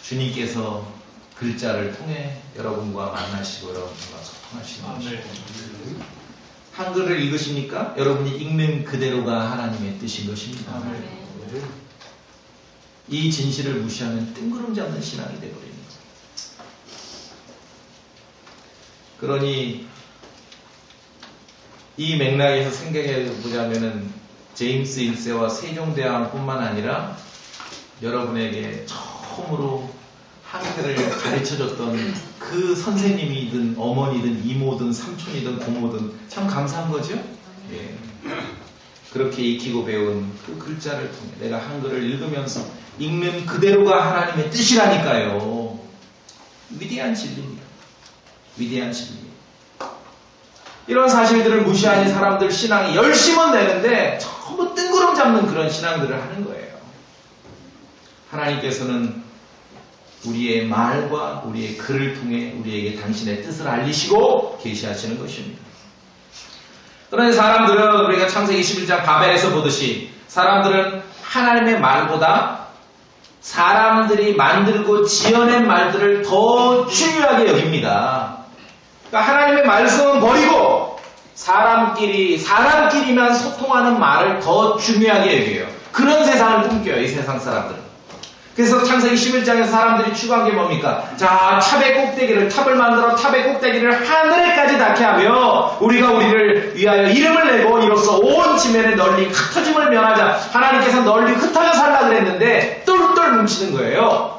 Speaker 1: 주님께서 글자를 통해 여러분과 만나시고 여러분과 소통하시는 것입니다. 한글을 읽으십니까? 여러분이 읽는 그대로가 하나님의 뜻인 것입니다. 이 진실을 무시하면 뜬구름 잡는 신앙이 되버립니다. 그러니 이 맥락에서 생각해 보자면은 제임스 1세와 세종대왕뿐만 아니라 여러분에게 처음으로 한글을 가르쳐줬던 그 선생님이든 어머니든 이모든 삼촌이든 고모든 참 감사한 거죠? 예. 그렇게 익히고 배운 그 글자를 통해 내가 한글을 읽으면서 읽는 그대로가 하나님의 뜻이라니까요. 위대한 진리입니다. 위대한 진리. 이런 사실들을 무시하는 사람들 신앙이 열심은 내는데 전부 뜬구름 잡는 그런 신앙들을 하는 거예요. 하나님께서는 우리의 말과 우리의 글을 통해 우리에게 당신의 뜻을 알리시고 계시하시는 것입니다. 그런데 사람들은 우리가 창세기 11장 바벨에서 보듯이 사람들은 하나님의 말보다 사람들이 만들고 지어낸 말들을 더 중요하게 여깁니다. 그러니까 하나님의 말씀은 버리고 사람끼리만 소통하는 말을 더 중요하게 여겨요. 그런 세상을 꿈꿔요. 이 세상 사람들은. 그래서 창세기 11장에서 사람들이 추구한 게 뭡니까? 자, 탑을 만들어 탑의 꼭대기를 하늘에까지 닿게 하며 우리가 우리를 위하여 이름을 내고 이로써 온 지면에 널리 흩어짐을 면하자. 하나님께서 널리 흩어져 살라 그랬는데 똘똘 뭉치는 거예요.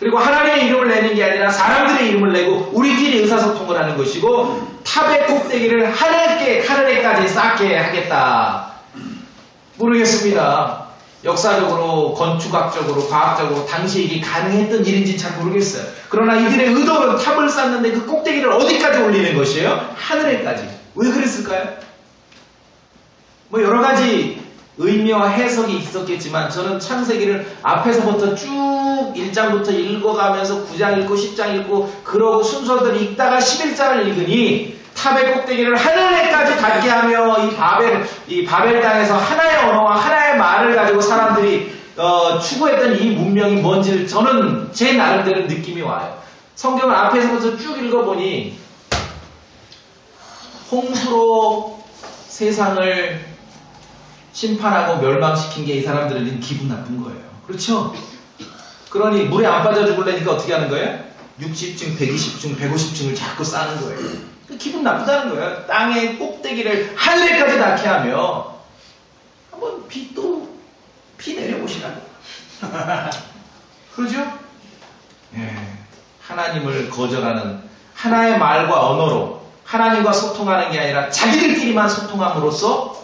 Speaker 1: 그리고 하나님의 이름을 내는 게 아니라 사람들의 이름을 내고 우리끼리 의사소통을 하는 것이고 탑의 꼭대기를 하늘에까지 쌓게 하겠다. 모르겠습니다. 역사적으로, 건축학적으로, 과학적으로 당시에 이게 가능했던 일인지 잘 모르겠어요. 그러나 이들의 의도는 탑을 쌓는데 그 꼭대기를 어디까지 올리는 것이에요? 하늘에까지. 왜 그랬을까요? 뭐 여러 가지 의미와 해석이 있었겠지만 저는 창세기를 앞에서부터 쭉 1장부터 읽어가면서 9장 읽고 10장 읽고 그러고 순서대로 읽다가 11장을 읽으니 탑의 꼭대기를 하늘에까지 닿게 하며 이 바벨 땅에서 하나의 언어와 하나의 말을 가지고 사람들이 추구했던 이 문명이 뭔지를 저는 제 나름대로 느낌이 와요. 성경을 앞에서부터 쭉 읽어보니 홍수로 세상을 심판하고 멸망시킨 게 이 사람들은 기분 나쁜 거예요. 그렇죠? 그러니 물에 안 빠져 죽으려니까 어떻게 하는 거예요? 60층, 120층, 150층을 자꾸 쌓는 거예요. 기분 나쁘다는 거예요. 땅의 꼭대기를 하늘에까지 닿게 하며 한번 비 내려보시라고. 그러죠? 예, 하나님을 거절하는 하나의 말과 언어로 하나님과 소통하는 게 아니라 자기들끼리만 소통함으로써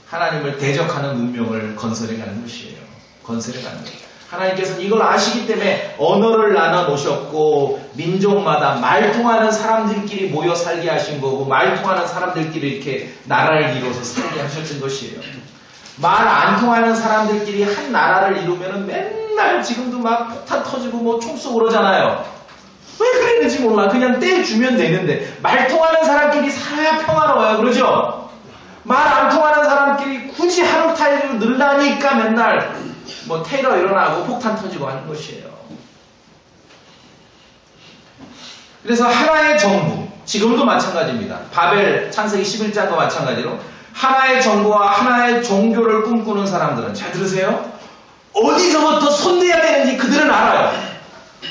Speaker 1: 하나님을 대적하는 문명을 건설해가는 것이에요. 건설해가는 거예요. 하나님께서는 이걸 아시기 때문에 언어를 나눠 놓으셨고 민족마다 말통하는 사람들끼리 모여 살게 하신 거고 말통하는 사람들끼리 이렇게 나라를 이루어서 살게 하셨던 것이에요. 말 안 통하는 사람들끼리 한 나라를 이루면은 맨날 지금도 막 폭탄 터지고 뭐 총 쏘고 그러잖아요. 왜 그랬는지 몰라. 그냥 떼주면 되는데 말 통하는 사람끼리 살아야 평화로워요. 그러죠? 말 안 통하는 사람끼리 굳이 하루 타이로 늘라니까 맨날 뭐 테러 일어나고 폭탄 터지고 하는 것이에요. 그래서 하나의 정부, 지금도 마찬가지입니다. 바벨 창세기 11장과 마찬가지로 하나의 정부와 하나의 종교를 꿈꾸는 사람들은 잘 들으세요. 어디서부터 손대야 되는지 그들은 알아요.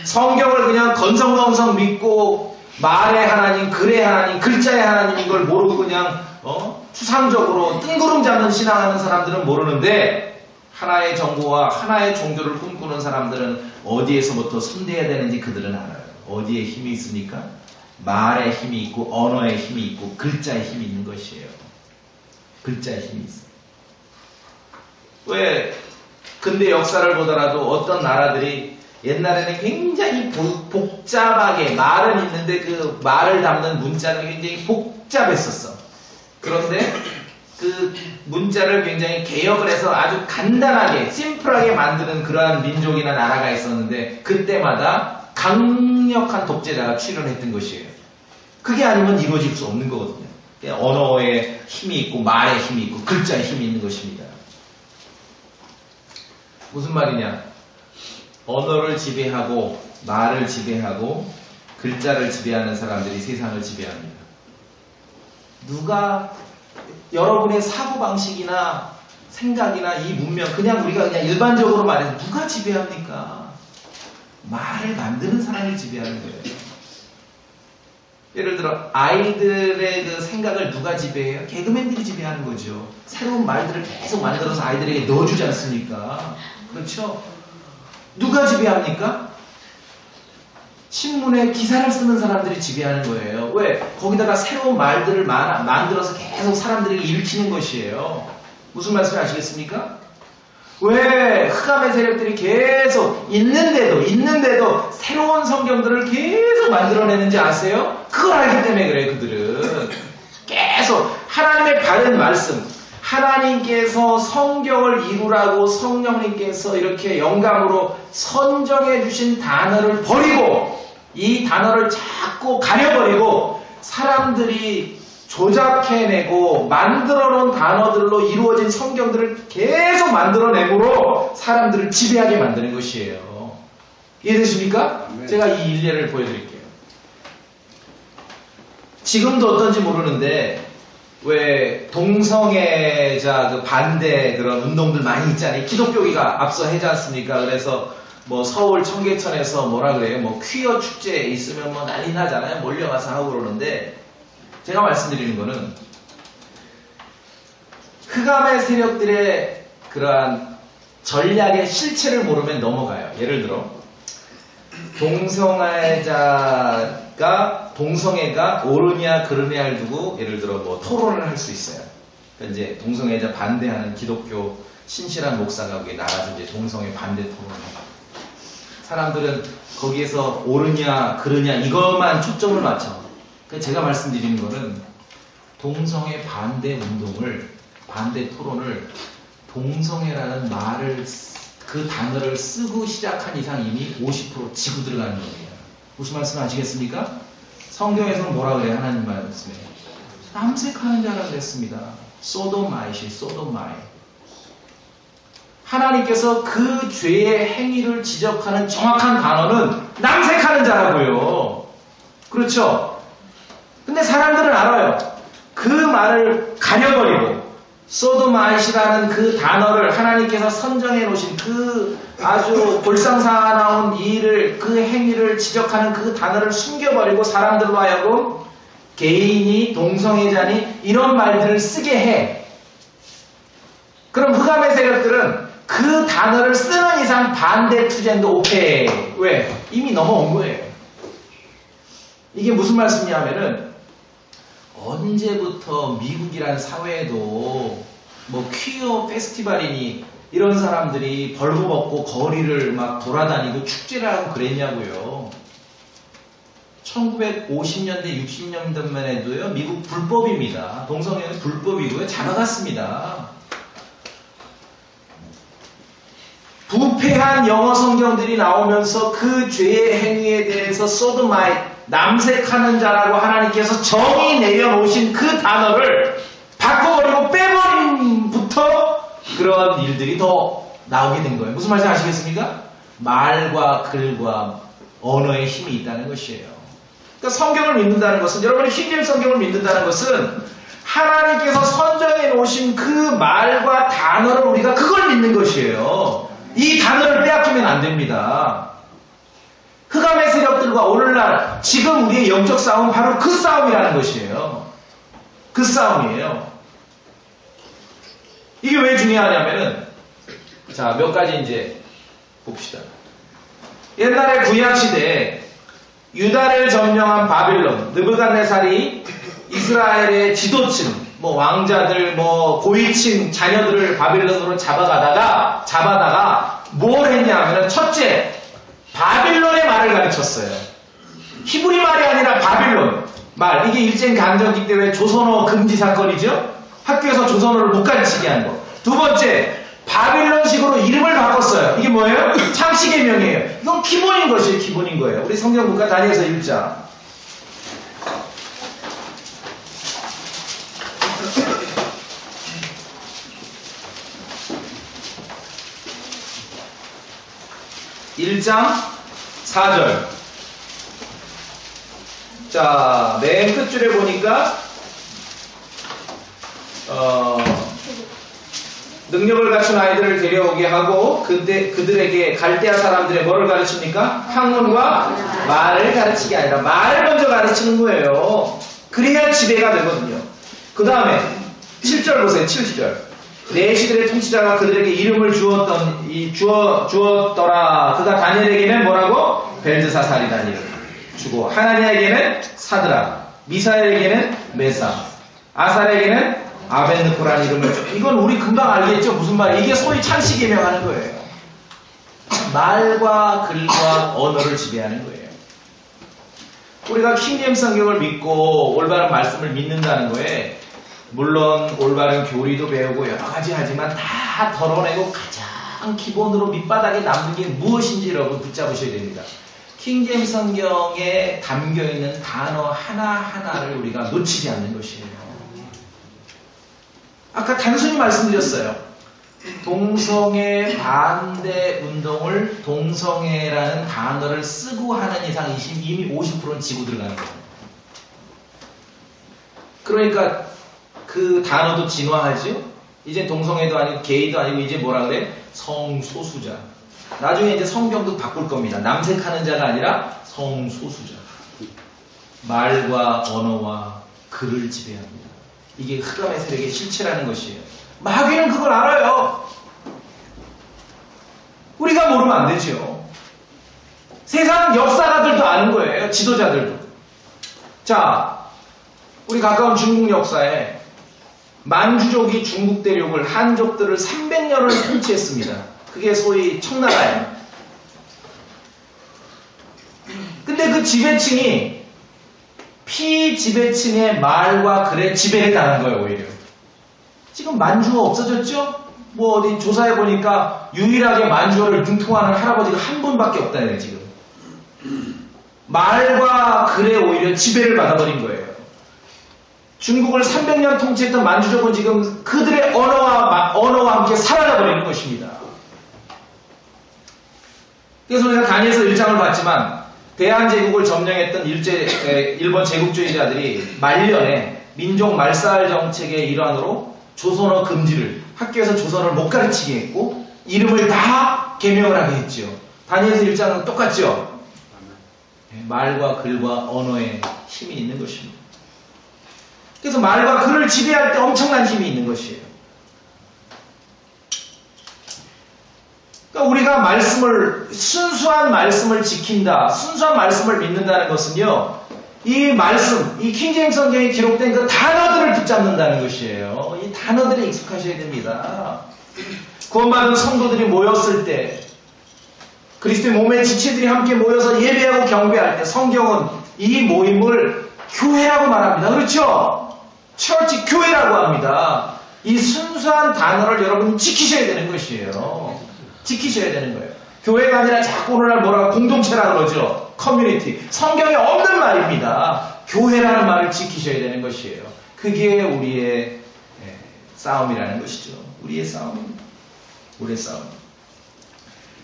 Speaker 1: 성경을 그냥 건성건성 믿고 말의 하나님, 글의 하나님, 글자의 하나님인 걸 모르고 그냥 추상적으로 뜬구름 잡는 신앙하는 사람들은 모르는데 하나의 정부와 하나의 종교를 꿈꾸는 사람들은 어디에서부터 손대야 되는지 그들은 알아요. 어디에 힘이 있습니까? 말의 힘이 있고 언어의 힘이 있고 글자의 힘이 있는 것이에요. 글자의 힘이 있어요. 왜 근대 역사를 보더라도 어떤 나라들이 옛날에는 굉장히 복잡하게 말은 있는데 그 말을 담는 문자가 굉장히 복잡했었어. 그런데 그 문자를 굉장히 개혁을 해서 아주 간단하게 심플하게 만드는 그러한 민족이나 나라가 있었는데 그때마다 강력한 독재자가 출현했던 것이에요. 그게 아니면 이루어질 수 없는 거거든요. 언어에 힘이 있고 말에 힘이 있고 글자에 힘이 있는 것입니다. 무슨 말이냐? 언어를 지배하고 말을 지배하고 글자를 지배하는 사람들이 세상을 지배합니다. 누가 여러분의 사고방식이나 생각이나 이 문명 그냥 우리가 그냥 일반적으로 말해서 누가 지배합니까? 말을 만드는 사람이 지배하는 거예요. 예를 들어 아이들의 그 생각을 누가 지배해요? 개그맨들이 지배하는 거죠. 새로운 말들을 계속 만들어서 아이들에게 넣어주지 않습니까? 그렇죠? 누가 지배합니까? 신문에 기사를 쓰는 사람들이 지배하는 거예요. 왜? 거기다가 새로운 말들을 만들어서 계속 사람들에게 읽히는 것이에요. 무슨 말씀 아시겠습니까? 왜 흑암의 세력들이 계속 있는데도 새로운 성경들을 계속 만들어내는지 아세요? 그걸 알기 때문에 그래요. 그들은 계속 하나님의 바른 말씀, 하나님께서 성경을 이루라고 성령님께서 이렇게 영감으로 선정해 주신 단어를 버리고 이 단어를 자꾸 가려버리고 사람들이 조작해내고 만들어놓은 단어들로 이루어진 성경들을 계속 만들어내므로 사람들을 지배하게 만드는 것이에요. 이해되십니까? 네. 제가 이 일례를 보여드릴게요. 지금도 어떤지 모르는데 왜 동성애자 그 반대 그런 운동들 많이 있잖아요. 기독교계가 앞서 하지 않습니까? 그래서 뭐 서울 청계천에서 뭐라 그래요? 뭐 퀴어 축제 있으면 뭐 난리 나잖아요. 몰려가서 하고 그러는데 제가 말씀드리는 거는 흑암의 세력들의 그러한 전략의 실체를 모르면 넘어가요. 예를 들어 동성애가 옳으냐 그르냐를 두고 예를 들어 뭐 토론을 할 수 있어요. 그러니까 이제 동성애자 반대하는 기독교 신실한 목사가 거기에 나가서 이제 동성애 반대 토론을 해요. 사람들은 거기에서 옳으냐 그르냐 이것만 초점을 맞춰. 제가 말씀드리는 거는 동성애 반대 운동을 반대 토론을 동성애라는 말을 그 단어를 쓰고 시작한 이상 이미 50% 지고 들어가는 겁니다. 무슨 말씀 아시겠습니까? 성경에서는 뭐라 그래요? 하나님 말씀에 남색하는 자라 그랬습니다. 소도마이시 소도마이. 하나님께서 그 죄의 행위를 지적하는 정확한 단어는 남색하는 자라고요. 그렇죠? 근데 사람들은 알아요. 그 말을 가려버리고 소도마이시라는 그 단어를 하나님께서 선정해 놓으신 그 아주 볼상사나운 일을, 그 행위를 지적하는 그 단어를 숨겨버리고 사람들로 하여금 개인이 동성애자니 이런 말들을 쓰게 해. 그럼 흑암의 세력들은 그 단어를 쓰는 이상 반대 투쟁도 오케이. 왜? 이미 넘어온 거예요. 이게 무슨 말씀이냐면은 언제부터 미국이라는 사회에도 뭐 퀴어 페스티벌이니 이런 사람들이 벌거벗고 거리를 막 돌아다니고 축제를 하고 그랬냐고요. 1950년대 60년대만 해도요 미국 불법입니다. 동성애는 불법이고요. 잡아갔습니다. 부패한 영어 성경들이 나오면서 그 죄의 행위에 대해서 소도마이, 남색하는 자라고 하나님께서 정의 내려놓으신 그 단어를 바꿔버리고 빼버림부터 그런 일들이 더 나오게 된 거예요. 무슨 말인지 아시겠습니까? 말과 글과 언어의 힘이 있다는 것이에요. 그러니까 성경을 믿는다는 것은, 여러분이 흰길 성경을 믿는다는 것은 하나님께서 선정해 놓으신 그 말과 단어를 우리가 그걸 믿는 것이에요. 이 단어를 빼앗기면 안 됩니다. 흑암의 세력들과 오늘날 지금 우리의 영적 싸움은 바로 그 싸움이라는 것이에요. 그 싸움이에요. 이게 왜 중요하냐면은 자, 몇 가지 이제 봅시다. 옛날에 구약시대에 유다를 점령한 바빌론, 느부갓네살이 이스라엘의 지도층, 뭐 왕자들, 뭐 고위층 자녀들을 바빌론으로 잡아다가 뭘 했냐면은 첫째, 바빌론의 말을 가르쳤어요. 히브리 말이 아니라 바빌론 말. 이게 일제히 강점기 때문에 조선어 금지 사건이죠. 학교에서 조선어를 못 가르치게 한 거. 두 번째, 바빌론식으로 이름을 바꿨어요. 이게 뭐예요? 창씨의 명이에요. 이건 기본인 것이에요. 기본인 거예요. 우리 성경국가 다니엘서 1장. (1장) 4절. 자, 맨 끝줄에 보니까 능력을 갖춘 아이들을 데려오게 하고 그들에게 갈대아 사람들의 뭐를 가르칩니까? 학문과 말을 가르치게 아니라 말을 먼저 가르치는 거예요. 그래야 지배가 되거든요. 그 다음에 7절 보세요. 7절. 내 시들의 통치자가 그들에게 이름을 주었더라. 그가 다니엘에게는 뭐라고? 벨드사살이라는 이름 주고, 하나니아에게는 사드라, 미사엘에게는 메사, 아살에게는 아벤느코라는 이름을 줘. 이건 우리 금방 알겠죠? 무슨 말? 이게 소위 찬식예명하는 거예요. 말과 글과 언어를 지배하는 거예요. 우리가 킹제임스 성경을 믿고 올바른 말씀을 믿는다는 거에 물론 올바른 교리도 배우고 여러 가지 하지만 다 덜어내고 가장 기본으로 밑바닥에 남는 게 무엇인지 여러분 붙잡으셔야 됩니다. 킹제임스 성경에 담겨있는 단어 하나하나를 우리가 놓치지 않는 것이에요. 아까 단순히 말씀드렸어요. 동성애 반대 운동을 동성애라는 단어를 쓰고 하는 이상 이미 50%는 지고 들어가는 거예요. 그러니까 그 단어도 진화하죠. 이제 동성애도 아니고 게이도 아니고 이제 뭐라 그래? 성소수자. 나중에 이제 성경도 바꿀 겁니다. 남색하는 자가 아니라 성소수자. 말과 언어와 글을 지배합니다. 이게 흑암의 세력의 실체라는 것이에요. 마귀는 그걸 알아요. 우리가 모르면 안 되죠. 세상 역사가들도 아는 거예요. 지도자들도. 자, 우리 가까운 중국 역사에 만주족이 중국 대륙을, 한족들을 300년을 통치했습니다. 그게 소위 청나라예요. 근데 그 지배층이 피지배층의 말과 글에 지배를 당한 거예요. 오히려 지금 만주가 없어졌죠? 뭐 어디 조사해 보니까 유일하게 만주어를 융통하는 할아버지가 한 분밖에 없다네요, 지금. 말과 글에 오히려 지배를 받아버린 거예요. 중국을 300년 통치했던 만주족은 지금 그들의 언어와 함께 사라져버리는 것입니다. 그래서 우리가 다니엘서 1장을 봤지만 대한제국을 점령했던 일본 제국주의자들이 말년에 민족 말살 정책의 일환으로 조선어 금지를, 학교에서 조선어를 못 가르치게 했고 이름을 다 개명을 하게 했죠. 다니엘서 1장은 똑같죠. 말과 글과 언어에 힘이 있는 것입니다. 그래서 말과 글을 지배할 때 엄청난 힘이 있는 것이에요. 그러니까 우리가 순수한 말씀을 지킨다, 순수한 말씀을 믿는다는 것은요, 이 말씀, 이 킹제임스 성경에 기록된 그 단어들을 붙잡는다는 것이에요. 이 단어들에 익숙하셔야 됩니다. 구원받은 성도들이 모였을 때, 그리스도의 몸의 지체들이 함께 모여서 예배하고 경배할 때 성경은 이 모임을 교회라고 말합니다. 그렇죠? 처치 교회라고 합니다. 이 순수한 단어를 여러분 지키셔야 되는 것이에요. 지키셔야 되는 거예요. 교회가 아니라 자꾸 오늘날 뭐라고 공동체라고 그러죠. 커뮤니티. 성경에 없는 말입니다. 교회라는 말을 지키셔야 되는 것이에요. 그게 우리의 싸움이라는 것이죠. 우리의 싸움입니다. 우리의 싸움.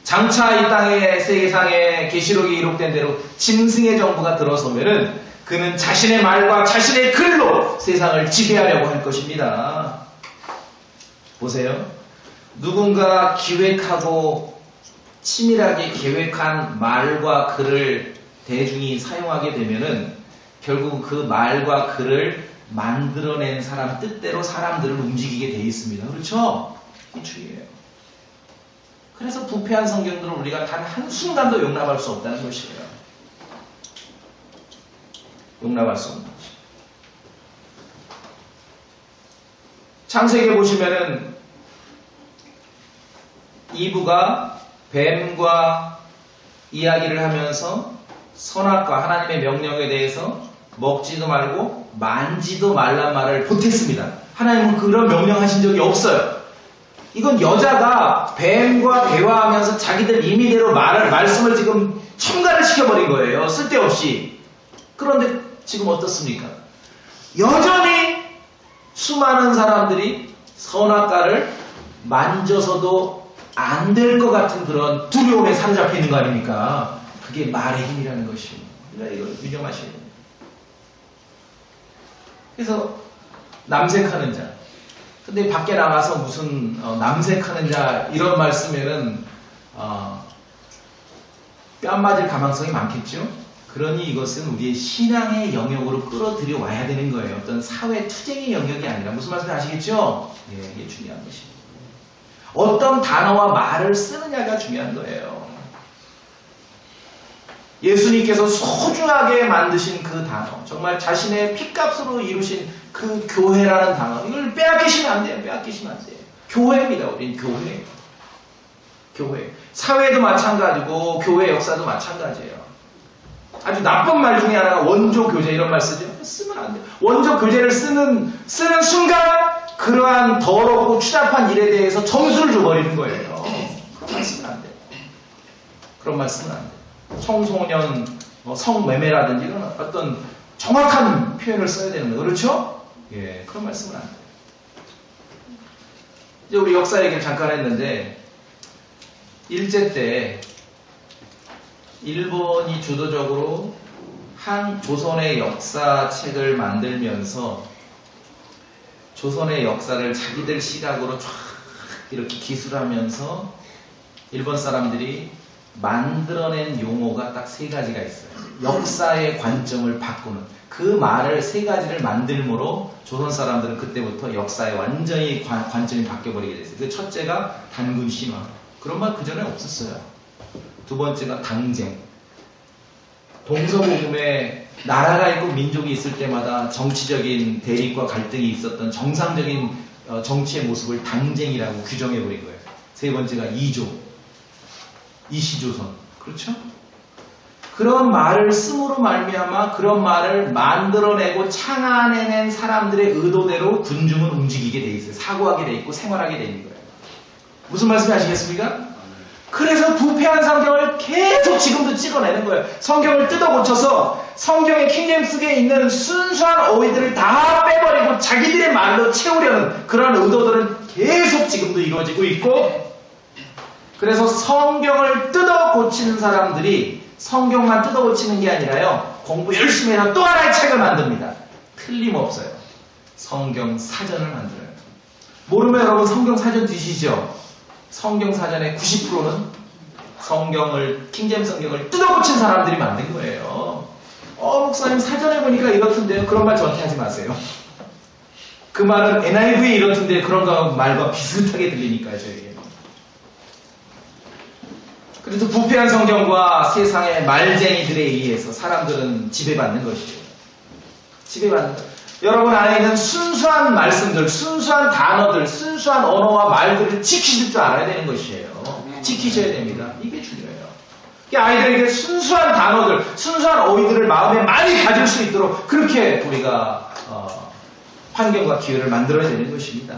Speaker 1: 장차 이 땅의 세계상에 계시록에 기록된 대로 짐승의 정부가 들어서면은 그는 자신의 말과 자신의 글로 세상을 지배하려고 할 것입니다. 보세요. 누군가 기획하고 치밀하게 계획한 말과 글을 대중이 사용하게 되면은 결국 그 말과 글을 만들어낸 사람 뜻대로 사람들을 움직이게 돼 있습니다. 그렇죠? 이 주의예요. 그래서 부패한 성경들을 우리가 단 한순간도 용납할 수 없다는 것이에요. 용납할 수 없는 것이에요. 창세기에 보시면은 이브가 뱀과 이야기를 하면서 선악과 하나님의 명령에 대해서 먹지도 말고 만지도 말란 말을 보탰습니다. 하나님은 그런 명령하신 적이 없어요. 이건 여자가 뱀과 대화하면서 자기들 임의대로 말씀을 지금 첨가를 시켜버린 거예요. 쓸데없이. 그런데 지금 어떻습니까? 여전히 수많은 사람들이 선악과를 만져서도 안 될 것 같은 그런 두려움에 사로잡혀 있는 거 아닙니까? 그게 말의 힘이라는 것입니다. 그러니까 이걸 유념하셔야 됩니다. 그래서 남색하는 자. 근데 밖에 나가서 무슨 남색하는 자 이런 말 쓰면은 뺨 맞을 가망성이 많겠죠. 그러니 이것은 우리의 신앙의 영역으로 끌어들여 와야 되는 거예요. 어떤 사회 투쟁의 영역이 아니라. 무슨 말씀인지 아시겠죠? 예, 이게 중요한 것입니다. 어떤 단어와 말을 쓰느냐가 중요한 거예요. 예수님께서 소중하게 만드신 그 단어, 정말 자신의 핏값으로 이루신 그 교회라는 단어, 이걸 빼앗기시면 안 돼요. 빼앗기시면 안 돼요. 교회입니다. 우린 교회. 교회. 사회도 마찬가지고 교회 역사도 마찬가지예요. 아주 나쁜 말 중에 하나가 원조 교제 이런 말 쓰죠. 쓰면 안 돼요. 원조 교제를 쓰는 순간 그러한 더럽고 추잡한 일에 대해서 점수를 줘버리는 거예요. 그런 말 쓰면 안 돼요. 그런 말 쓰면 안 돼요. 청소년 성매매라든지 이런 어떤 정확한 표현을 써야 되는 거예요. 그렇죠? 예, 그런 말 쓰면 안 돼요. 이제 우리 역사 얘기를 잠깐 했는데 일제 때 일본이 주도적으로 한 조선의 역사책을 만들면서 조선의 역사를 자기들 시각으로 쫙 이렇게 기술하면서 일본 사람들이 만들어낸 용어가 딱 세 가지가 있어요. 역사의 관점을 바꾸는 그 말을 세 가지를 만들므로 조선 사람들은 그때부터 역사에 완전히 관점이 바뀌어버리게 됐어요. 그 첫째가 단군 신화. 그런 말 그전에 없었어요. 두 번째가 당쟁. 동서고금에 나라가 있고 민족이 있을 때마다 정치적인 대립과 갈등이 있었던 정상적인 정치의 모습을 당쟁이라고 규정해버린 거예요. 세 번째가 이조. 이시조선. 그렇죠? 그런 말을 씀으로 말미암아 그런 말을 만들어내고 창안해낸 사람들의 의도대로 군중은 움직이게 돼 있어요. 사고하게 돼 있고 생활하게 돼 있는 거예요. 무슨 말씀이 아시겠습니까? 그래서 부패한 성경을 계속 지금도 찍어내는 거예요. 성경을 뜯어 고쳐서 성경의 킹제임스에 있는 순수한 어휘들을 다 빼버리고 자기들의 말로 채우려는 그런 의도들은 계속 지금도 이루어지고 있고, 그래서 성경을 뜯어 고치는 사람들이 성경만 뜯어 고치는 게 아니라요, 공부 열심히 해서 또 하나의 책을 만듭니다. 틀림없어요. 성경 사전을 만들어요. 모르면 여러분 성경 사전 드시죠? 성경 사전의 90%는 성경을, 킹제임스 성경을 뜯어 고친 사람들이 만든 거예요. 목사님 사전에 보니까 이렇던데요. 그런 말 저한테 하지 마세요. 그 말은 NIV 이렇던데 그런 거 말과 비슷하게 들리니까요, 저에게. 그래도 부패한 성경과 세상의 말쟁이들에 의해서 사람들은 지배받는 것이죠. 지배받는 것. 여러분 안에 있는 순수한 말씀들, 순수한 단어들, 순수한 언어와 말들을 지키실 줄 알아야 되는 것이에요. 지키셔야 됩니다. 이게 중요해요. 아이들에게 순수한 단어들, 순수한 어휘들을 마음에 많이 가질 수 있도록 그렇게 우리가 환경과 기회를 만들어야 되는 것입니다.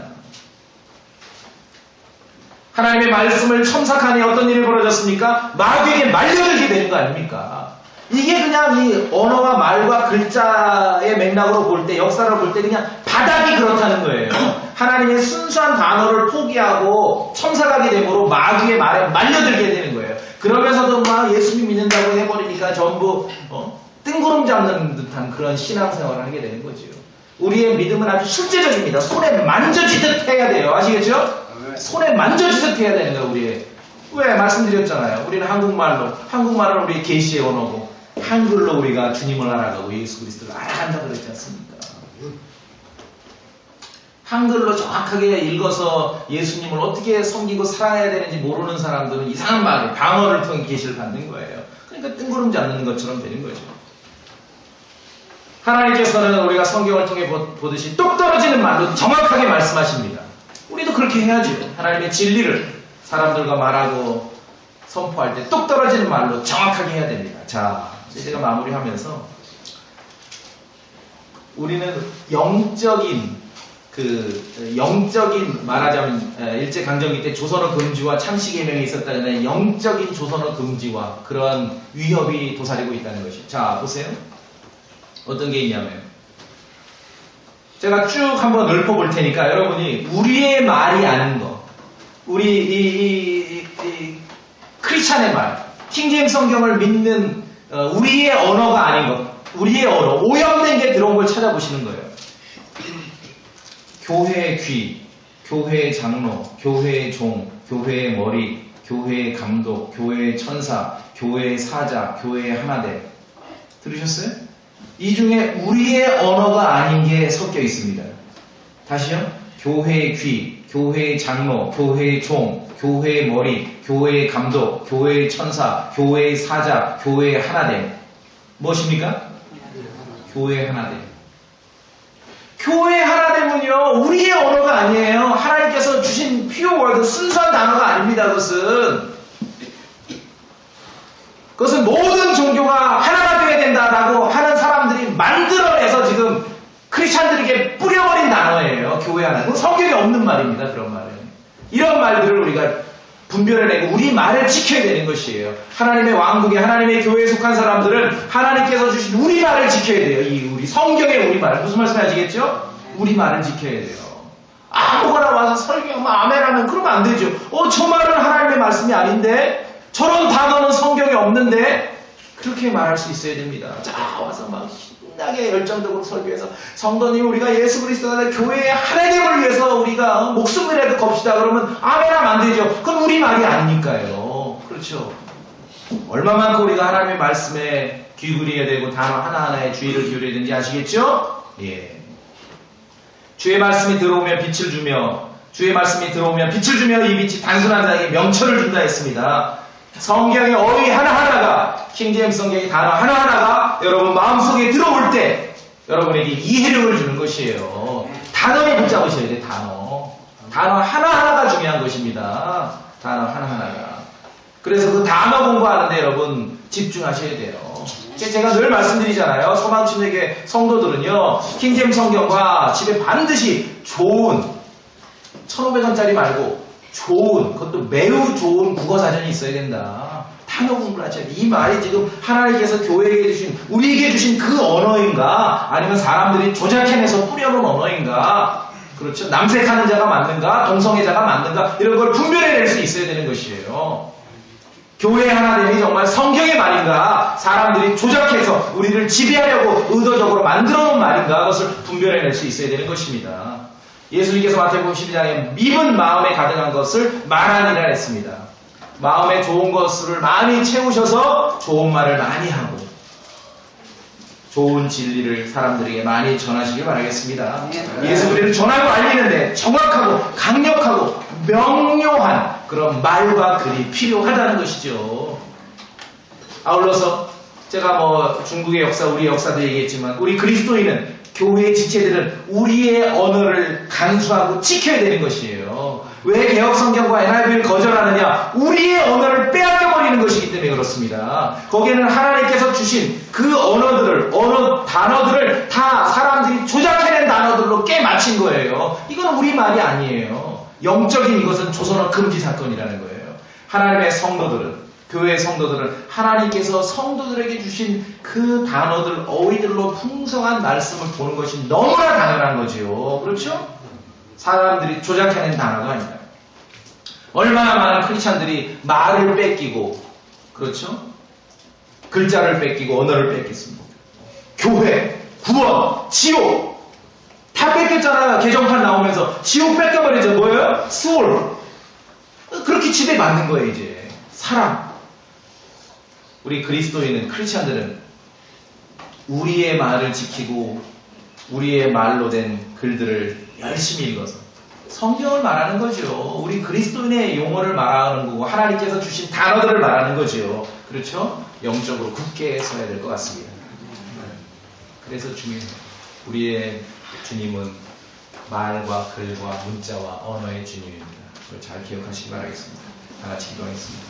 Speaker 1: 하나님의 말씀을 첨삭하니 어떤 일이 벌어졌습니까? 마귀에게 말려들게 되는 거 아닙니까? 이게 그냥 이 언어와 말과 글자의 맥락으로 볼 때, 역사를 볼 때 그냥 바닥이 그렇다는 거예요. 하나님의 순수한 단어를 포기하고 첨삭하게 되므로 마귀의 말에 말려들게 되는 거예요. 그러면서도 막 예수님 믿는다고 해버리니까 전부 뜬구름 잡는 듯한 그런 신앙생활을 하게 되는 거죠. 우리의 믿음은 아주 실제적입니다. 손에 만져지듯 해야 돼요. 아시겠죠? 손에 만져지듯 해야 되는 거예요. 우리의. 왜? 말씀드렸잖아요. 우리는 한국말은 우리의 계시의 언어고, 한글로 우리가 주님을 알아가고 예수 그리스도를 알아간다고 그랬지 않습니까? 한글로 정확하게 읽어서 예수님을 어떻게 섬기고 사랑해야 되는지 모르는 사람들은 이상한 말을, 방언을 통해 계시를 받는 거예요. 그러니까 뜬구름 잡는 것처럼 되는 거죠. 하나님께서는 우리가 성경을 통해 보듯이 똑 떨어지는 말로 정확하게 말씀하십니다. 우리도 그렇게 해야죠. 하나님의 진리를 사람들과 말하고 선포할 때 똑 떨어지는 말로 정확하게 해야 됩니다. 자, 이제 제가 마무리하면서 우리는 영적인 말하자면 일제강점기 때 조선어 금지와 참시개명이 있었다는 영적인 조선어 금지와 그러한 위협이 도사리고 있다는 것이죠. 자, 보세요. 어떤 게 있냐면 제가 쭉 한번 읊어볼 테니까 여러분이 우리의 말이 아닌 거, 우리 크리스찬의 말, 킹제임스 성경을 믿는 우리의 언어가 아닌 것, 우리의 언어, 오염된 게 들어온 걸 찾아보시는 거예요. 교회의 귀, 교회의 장로, 교회의 종, 교회의 머리, 교회의 감독, 교회의 천사, 교회의 사자, 교회의 하나됨. 들으셨어요? 이 중에 우리의 언어가 아닌 게 섞여 있습니다. 다시요. 교회의 귀, 교회의 장로, 교회의 종, 교회의 머리, 교회의 감독, 교회의 천사, 교회의 사자, 교회의 하나됨. 무엇입니까? 교회의 하나됨. 교회의 하나됨은요, 우리의 언어가 아니에요. 하나님께서 주신 pure word, 순수한 단어가 아닙니다. 그것은 모든 종교가 하나가 되어야 된다라고 하는 사람들이 만들어내서 지금 크리스찬들에게 뿌려버린 단어예요. 교회 하나. 그건 성경에 없는 말입니다. 그런 말은. 이런 말들을 우리가 분별해내고 우리 말을 지켜야 되는 것이에요. 하나님의 왕국에, 하나님의 교회에 속한 사람들은 하나님께서 주신 우리 말을 지켜야 돼요. 이 우리 성경의 우리 말. 무슨 말씀 아시겠죠? 우리 말을 지켜야 돼요. 아무거나 와서 설교하면 아멘하면 그러면 안 되죠. 저 말은 하나님의 말씀이 아닌데, 저런 단어는 성경에 없는데, 그렇게 말할 수 있어야 됩니다. 자, 와서 막 신나게 열정적으로 설교해서 성도님, 우리가 예수 그리스도의 교회의 하나님을 위해서 우리가 목숨이라도 겁시다. 그러면 아멘하면 안 되죠. 그건 우리 말이 아니니까요. 그렇죠. 얼마만큼 우리가 하나님의 말씀에 귀 기울여야 되고 단어 하나하나에 주의를 기울여야 되는지 아시겠죠? 예. 주의 말씀이 들어오면 빛을 주며, 주의 말씀이 들어오면 빛을 주며 이 빛이 단순한 자에게 명철을 준다 했습니다. 성경의 어휘 하나하나가, 킹제임스 성경의 단어 하나하나가 여러분 마음속에 들어올 때 여러분에게 이해력을 주는 것이에요. 단어에 붙잡으셔야 돼요. 단어 하나하나가 중요한 것입니다. 단어 하나하나가. 그래서 그 단어 공부하는데 여러분 집중하셔야 돼요. 제가 늘 말씀드리잖아요. 소망침에게 성도들은요, 킹제임스 성경과 집에 반드시 좋은 1,500원짜리 말고 좋은, 그것도 매우 좋은 국어사전이 있어야 된다. 단어 공부를 하셔야 돼. 이 말이 지금 하나님께서 교회에게 주신, 우리에게 주신 그 언어인가? 아니면 사람들이 조작해내서 뿌려놓은 언어인가? 그렇죠. 남색하는 자가 맞는가? 동성애자가 맞는가? 이런 걸 분별해낼 수 있어야 되는 것이에요. 교회 하나됨이 정말 성경의 말인가? 사람들이 조작해서 우리를 지배하려고 의도적으로 만들어 놓은 말인가? 그것을 분별해낼 수 있어야 되는 것입니다. 예수님께서 마태복음 12장에 밉은 마음에 가득한 것을 말하니라 했습니다. 마음에 좋은 것을 많이 채우셔서 좋은 말을 많이 하고 좋은 진리를 사람들에게 많이 전하시길 바라겠습니다. 예수 그리스도를 전하고 알리는데 정확하고 강력하고 명료한 그런 말과 글이 필요하다는 것이죠. 아울러서 제가 중국의 역사, 우리 역사도 얘기했지만 우리 그리스도인은 교회 지체들은 우리의 언어를 간수하고 지켜야 되는 것이에요. 왜 개혁성경과 NIV를 거절하느냐? 우리의 언어를 빼앗겨버리는 것이기 때문에 그렇습니다. 거기에는 하나님께서 주신 그 단어들을 다 사람들이 조작해낸 단어들로 깨맞힌 거예요. 이건 우리 말이 아니에요. 영적인 이것은 조선어 금기 사건이라는 거예요. 하나님의 성도들은, 교회의 성도들은 하나님께서 성도들에게 주신 그 단어들, 어휘들로 풍성한 말씀을 보는 것이 너무나 당연한 거지요. 그렇죠? 사람들이 조작해낸 단어가 아니다. 얼마나 많은 크리스찬들이 말을 뺏기고, 그렇죠? 글자를 뺏기고 언어를 뺏겼습니다. 교회, 구원, 지옥 다 뺏겼잖아요. 개정판 나오면서 지옥 뺏겨버리죠. 뭐예요? 소울. 그렇게 지배받는 거예요. 이제 사람. 우리 그리스도인은, 크리스찬들은 우리의 말을 지키고 우리의 말로 된 글들을 열심히 읽어서 성경을 말하는 거죠. 우리 그리스도인의 용어를 말하는 거고 하나님께서 주신 단어들을 말하는 거죠. 그렇죠? 영적으로 굳게 서야 될 것 같습니다. 그래서 중요해요. 우리의 주님은 말과 글과 문자와 언어의 주님입니다. 그걸 잘 기억하시기 바라겠습니다. 다 같이 기도하겠습니다.